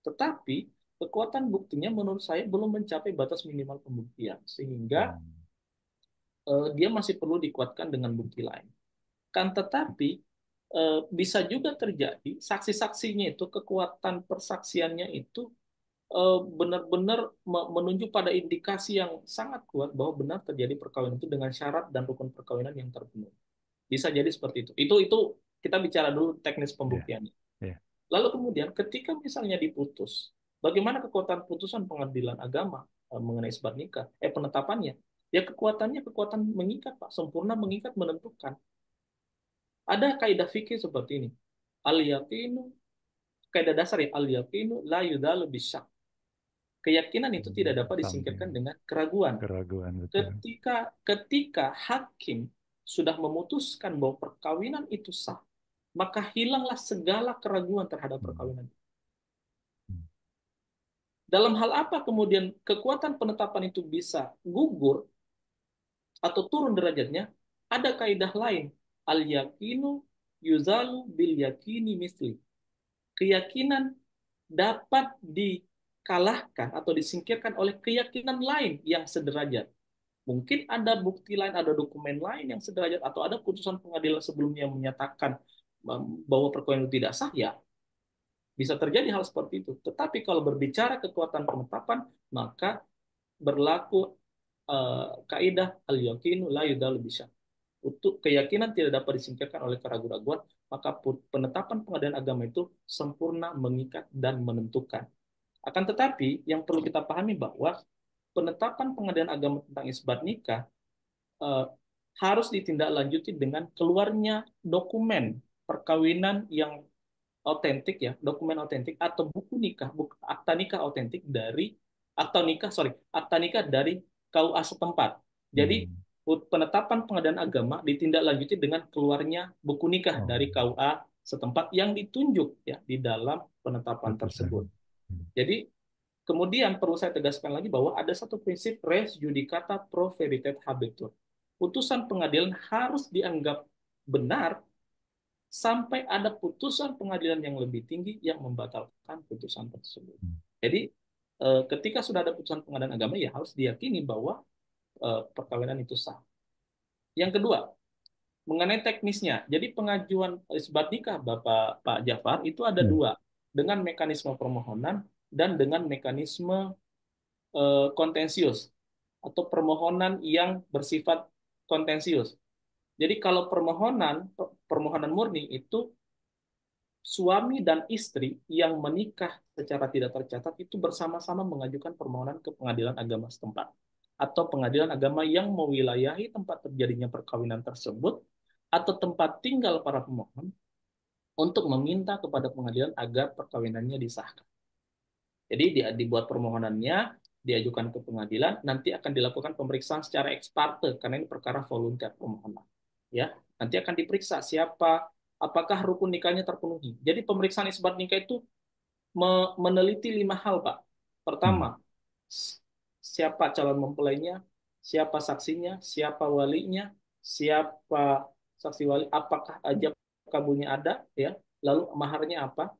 Tetapi kekuatan buktinya menurut saya belum mencapai batas minimal pembuktian, sehingga dia masih perlu dikuatkan dengan bukti lain. Kan tetapi bisa juga terjadi saksi-saksinya itu, kekuatan persaksiannya itu benar-benar menunjuk pada indikasi yang sangat kuat bahwa benar terjadi perkawinan itu dengan syarat dan rukun perkawinan yang terpenuhi. Bisa jadi seperti itu. Itu kita bicara dulu teknis pembuktiannya. Lalu kemudian ketika misalnya diputus, bagaimana kekuatan putusan pengadilan agama mengenai isbat nikah? Penetapannya. Ya kekuatannya kekuatan mengikat, Pak. Sempurna mengikat, menentukan. Ada kaidah fikih seperti ini. Al-yaqinu, kaidah dasar ya, al-yaqinu la yudalu bisyak. Keyakinan itu tidak dapat disingkirkan dengan keraguan. Betul. Ketika hakim sudah memutuskan bahwa perkawinan itu sah, maka hilanglah segala keraguan terhadap perkawinan. Dalam hal apa kemudian kekuatan penetapan itu bisa gugur atau turun derajatnya? Ada kaidah lain. Al-yaqinu yuzalu bil yaqini misli. Keyakinan dapat dikalahkan atau disingkirkan oleh keyakinan lain yang sederajat. Mungkin ada bukti lain, ada dokumen lain yang sederajat, atau ada putusan pengadilan sebelumnya yang menyatakan bahwa perkawinan itu tidak sah, ya bisa terjadi hal seperti itu. Tetapi kalau berbicara kekuatan penetapan, maka berlaku kaidah al-yaqinu la yudalu bisyak. Untuk keyakinan tidak dapat disingkirkan oleh keraguan-raguan, maka penetapan pengadilan agama itu sempurna, mengikat, dan menentukan. Akan tetapi, yang perlu kita pahami bahwa penetapan pengadilan agama tentang isbat nikah harus ditindaklanjuti dengan keluarnya dokumen perkawinan yang otentik ya, dokumen otentik atau buku nikah, akta nikah otentik dari akta nikah dari KUA setempat. Jadi penetapan pengadilan agama ditindaklanjuti dengan keluarnya buku nikah dari KUA setempat yang ditunjuk ya di dalam penetapan tersebut. Jadi kemudian perlu saya tegaskan lagi bahwa ada satu prinsip res judicata pro veritate habetur. Putusan pengadilan harus dianggap benar sampai ada putusan pengadilan yang lebih tinggi yang membatalkan putusan tersebut. Jadi ketika sudah ada putusan pengadilan agama ya harus diyakini bahwa perkawinan itu sah. Yang kedua, mengenai teknisnya. Jadi pengajuan isbat nikah Bapak Pak Jafar itu ada dua, dengan mekanisme permohonan dan dengan mekanisme kontensius atau permohonan yang bersifat kontensius. Jadi kalau permohonan murni itu suami dan istri yang menikah secara tidak tercatat itu bersama-sama mengajukan permohonan ke pengadilan agama setempat atau pengadilan agama yang mewilayahi tempat terjadinya perkawinan tersebut atau tempat tinggal para pemohon untuk meminta kepada pengadilan agar perkawinannya disahkan. Jadi dia dibuat permohonannya, diajukan ke pengadilan, nanti akan dilakukan pemeriksaan secara ex parte karena ini perkara volunter permohonan. Ya, nanti akan diperiksa siapa, apakah rukun nikahnya terpenuhi. Jadi pemeriksaan isbat nikah itu meneliti 5 hal, Pak. Pertama, siapa calon mempelainya, siapa saksinya, siapa walinya, siapa saksi wali, apakah ajab kabulnya ada, ya, lalu maharnya apa,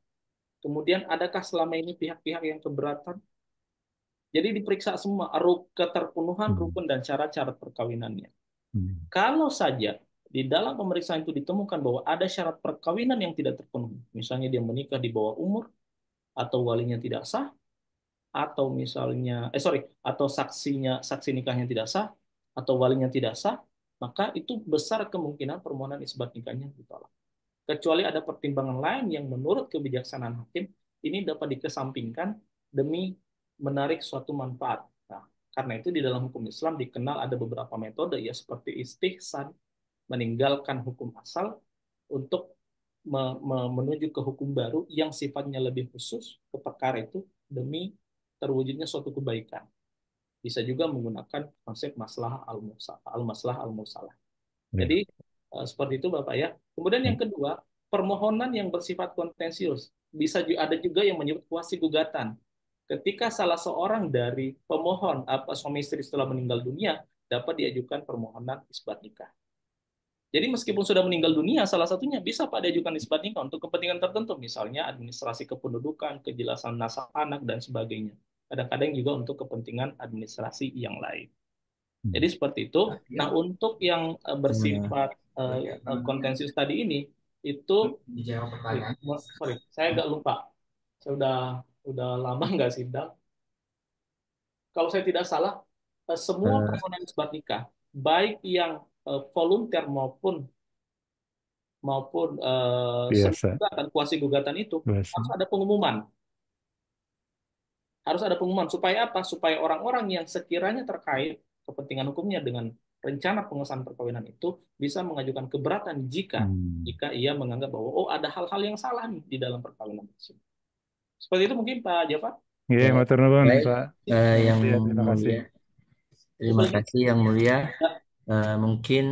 kemudian adakah selama ini pihak-pihak yang keberatan. Jadi diperiksa semua keterpenuhan rukun dan syarat-syarat perkawinannya. Kalau saja di dalam pemeriksaan itu ditemukan bahwa ada syarat perkawinan yang tidak terpenuhi, misalnya dia menikah di bawah umur, atau walinya tidak sah, atau misalnya atau saksi nikahnya tidak sah, atau walinya tidak sah, maka itu besar kemungkinan permohonan isbat nikahnya ditolak. Kecuali ada pertimbangan lain yang menurut kebijaksanaan hakim ini dapat dikesampingkan demi menarik suatu manfaat. Nah, karena itu di dalam hukum Islam dikenal ada beberapa metode ya seperti istihsan, meninggalkan hukum asal untuk menuju ke hukum baru yang sifatnya lebih khusus ke perkara itu demi terwujudnya suatu kebaikan. Bisa juga menggunakan konsep maslahah al-mursalah. Jadi seperti itu Bapak ya. Kemudian yang kedua, permohonan yang bersifat kontensius. Bisa ada juga yang menyebut kuasi gugatan. Ketika salah seorang dari pemohon suami istri setelah meninggal dunia dapat diajukan permohonan isbat nikah. Jadi meskipun sudah meninggal dunia, salah satunya bisa Pak diajukan isbat nikah untuk kepentingan tertentu, misalnya administrasi kependudukan, kejelasan nasab anak, dan sebagainya. Kadang-kadang juga untuk kepentingan administrasi yang lain. Jadi seperti itu. Nah, untuk yang bersifat kontensius tadi ini, itu, saya agak lupa. Saya udah lama nggak sidang. Kalau saya tidak salah, semua permohonan isbat nikah, baik yang volunter maupun biasa. gugatan, kuasi gugatan itu harus ada pengumuman. Harus ada pengumuman supaya apa? Supaya orang-orang yang sekiranya terkait kepentingan hukumnya dengan rencana pengesahan perkawinan itu bisa mengajukan keberatan jika ia menganggap bahwa ada hal-hal yang salah nih di dalam perkawinan tersebut. Seperti itu mungkin Pak Jafar. Iya, matur nuwun Pak. Yang Terima kasih. mulia. Terima kasih yang mulia. Mungkin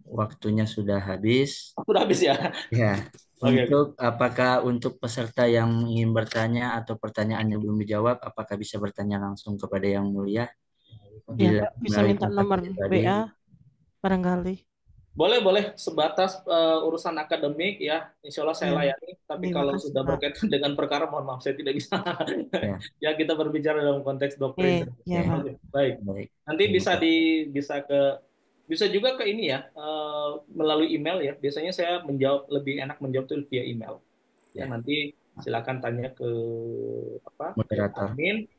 waktunya sudah habis. Sudah habis ya. Ya. Apakah untuk peserta yang ingin bertanya atau pertanyaan yang belum dijawab, apakah bisa bertanya langsung kepada yang mulia? Ya, bisa minta nomor WA barangkali. Boleh sebatas urusan akademik ya, insya Allah saya layani. Tapi kalau sudah berkaitan dengan perkara, mohon maaf saya tidak bisa. Ya kita berbicara dalam konteks doktrin. Baik. Nanti bisa juga ke ini ya, melalui email ya. Biasanya saya lebih enak menjawab itu via email. Ya nanti silakan tanya ke admin.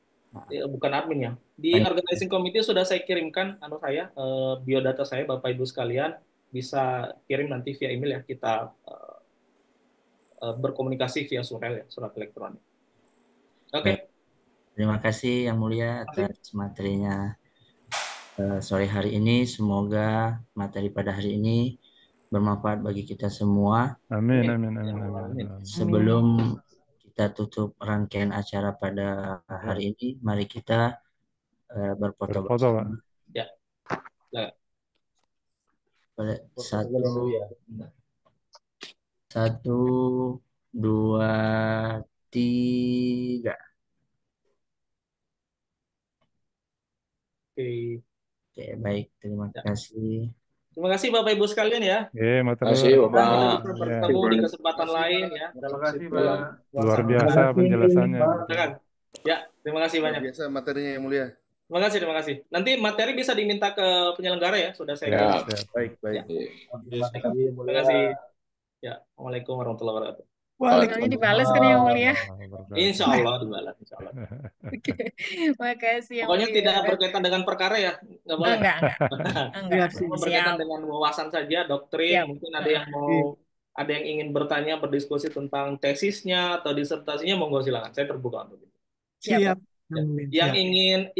Bukan admin ya. Di organizing committee sudah saya kirimkan biodata saya Bapak Ibu sekalian. Bisa kirim nanti via email ya, kita berkomunikasi via surat elektronik. Oke. Terima kasih yang mulia atas materinya sore hari ini. Semoga materi pada hari ini bermanfaat bagi kita semua. Amin. Sebelum kita tutup rangkaian acara pada hari ini, mari kita berfoto bersama. Ya. Satu, dua, tiga. Oke, baik. Terima kasih. Terima kasih Bapak Ibu sekalian ya. Matur Terima kasih, nuwun. Bapak. Kita bisa Ya, bertemu di kesempatan lain ya. Terima kasih, Pak. luar biasa penjelasannya. Silakan. Ya, terima kasih Luar banyak. biasa materinya yang mulia. Terima kasih, terima kasih. Nanti materi bisa diminta ke penyelenggara ya, sudah saya Ya. kirim. Siap. Baik, baik. Terima kasih. Ya, Assalamualaikum warahmatullahi wabarakatuh. Soalnya dibalas kan yang mulia. Insya Allah dibalas, insya Allah. Oke, makasih yang Pokoknya mulia. tidak berkaitan dengan perkara ya, nggak boleh. Enggak. Enggak. Cuma berkaitan Siap. dengan wawasan saja, doktrin. Siap. Mungkin ada yang ada yang ingin bertanya, berdiskusi tentang tesisnya atau disertasinya, monggo silakan. Saya terbuka untuk itu. Siap. Yang ingin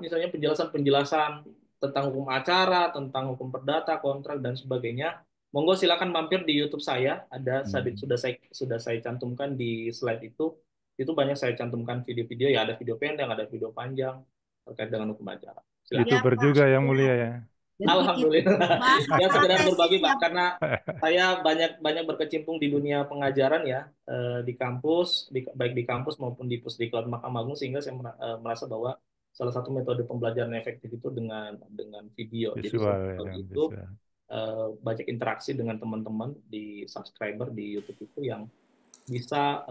misalnya penjelasan tentang hukum acara, tentang hukum perdata, kontrak dan sebagainya, monggo silakan mampir di YouTube saya. Ada sudah saya cantumkan di slide itu. Itu banyak saya cantumkan video-video ya, ada video pendek, ada video panjang terkait dengan hukum acara. Silakan. YouTuber juga yang mulia ya. Alhamdulillah. Ya sekedar berbagi Pak, karena saya banyak berkecimpung di dunia pengajaran ya, di kampus, baik di kampus maupun di Pusdiklat Mahkamah Agung, sehingga saya merasa bahwa salah satu metode pembelajaran efektif itu dengan video. Visual, jadi itu banyak interaksi dengan teman-teman di subscriber di YouTube itu yang bisa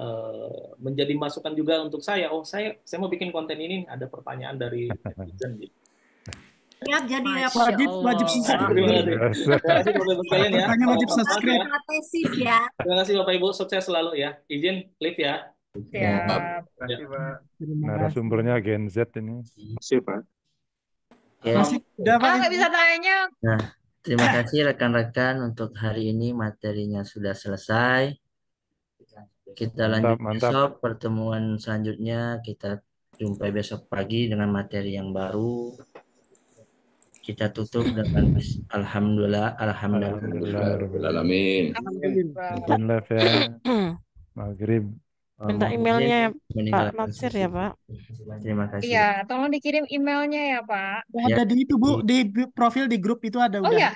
menjadi masukan juga untuk saya. Oh, saya mau bikin konten ini, ada pertanyaan dari netizen gitu. Siap, jadi wajib subscribe. Terima kasih Bapak Ibu sekalian ya. Wajib subscribe. Tesis ya. Terima kasih Bapak Ibu, sukses selalu ya. Izin live ya. Siap. Terima kasih, Pak. Narasumbernya Gen Z ini. Terima kasih, Pak. Masih udah Pak. Nggak bisa tanya. Nah, terima kasih rekan-rekan untuk hari ini materinya sudah selesai. Kita lanjut besok pertemuan selanjutnya. Kita jumpai besok pagi dengan materi yang baru. Kita tutup dengan alhamdulillah. Alhamdulillahirobbilalamin. Mungkin live ya. Maghrib. Minta emailnya Pak Natsir ya Pak. Terima kasih. Iya, tolong dikirim emailnya ya Pak. Ada di itu Bu, di profil di grup itu ada Oh udah. ya,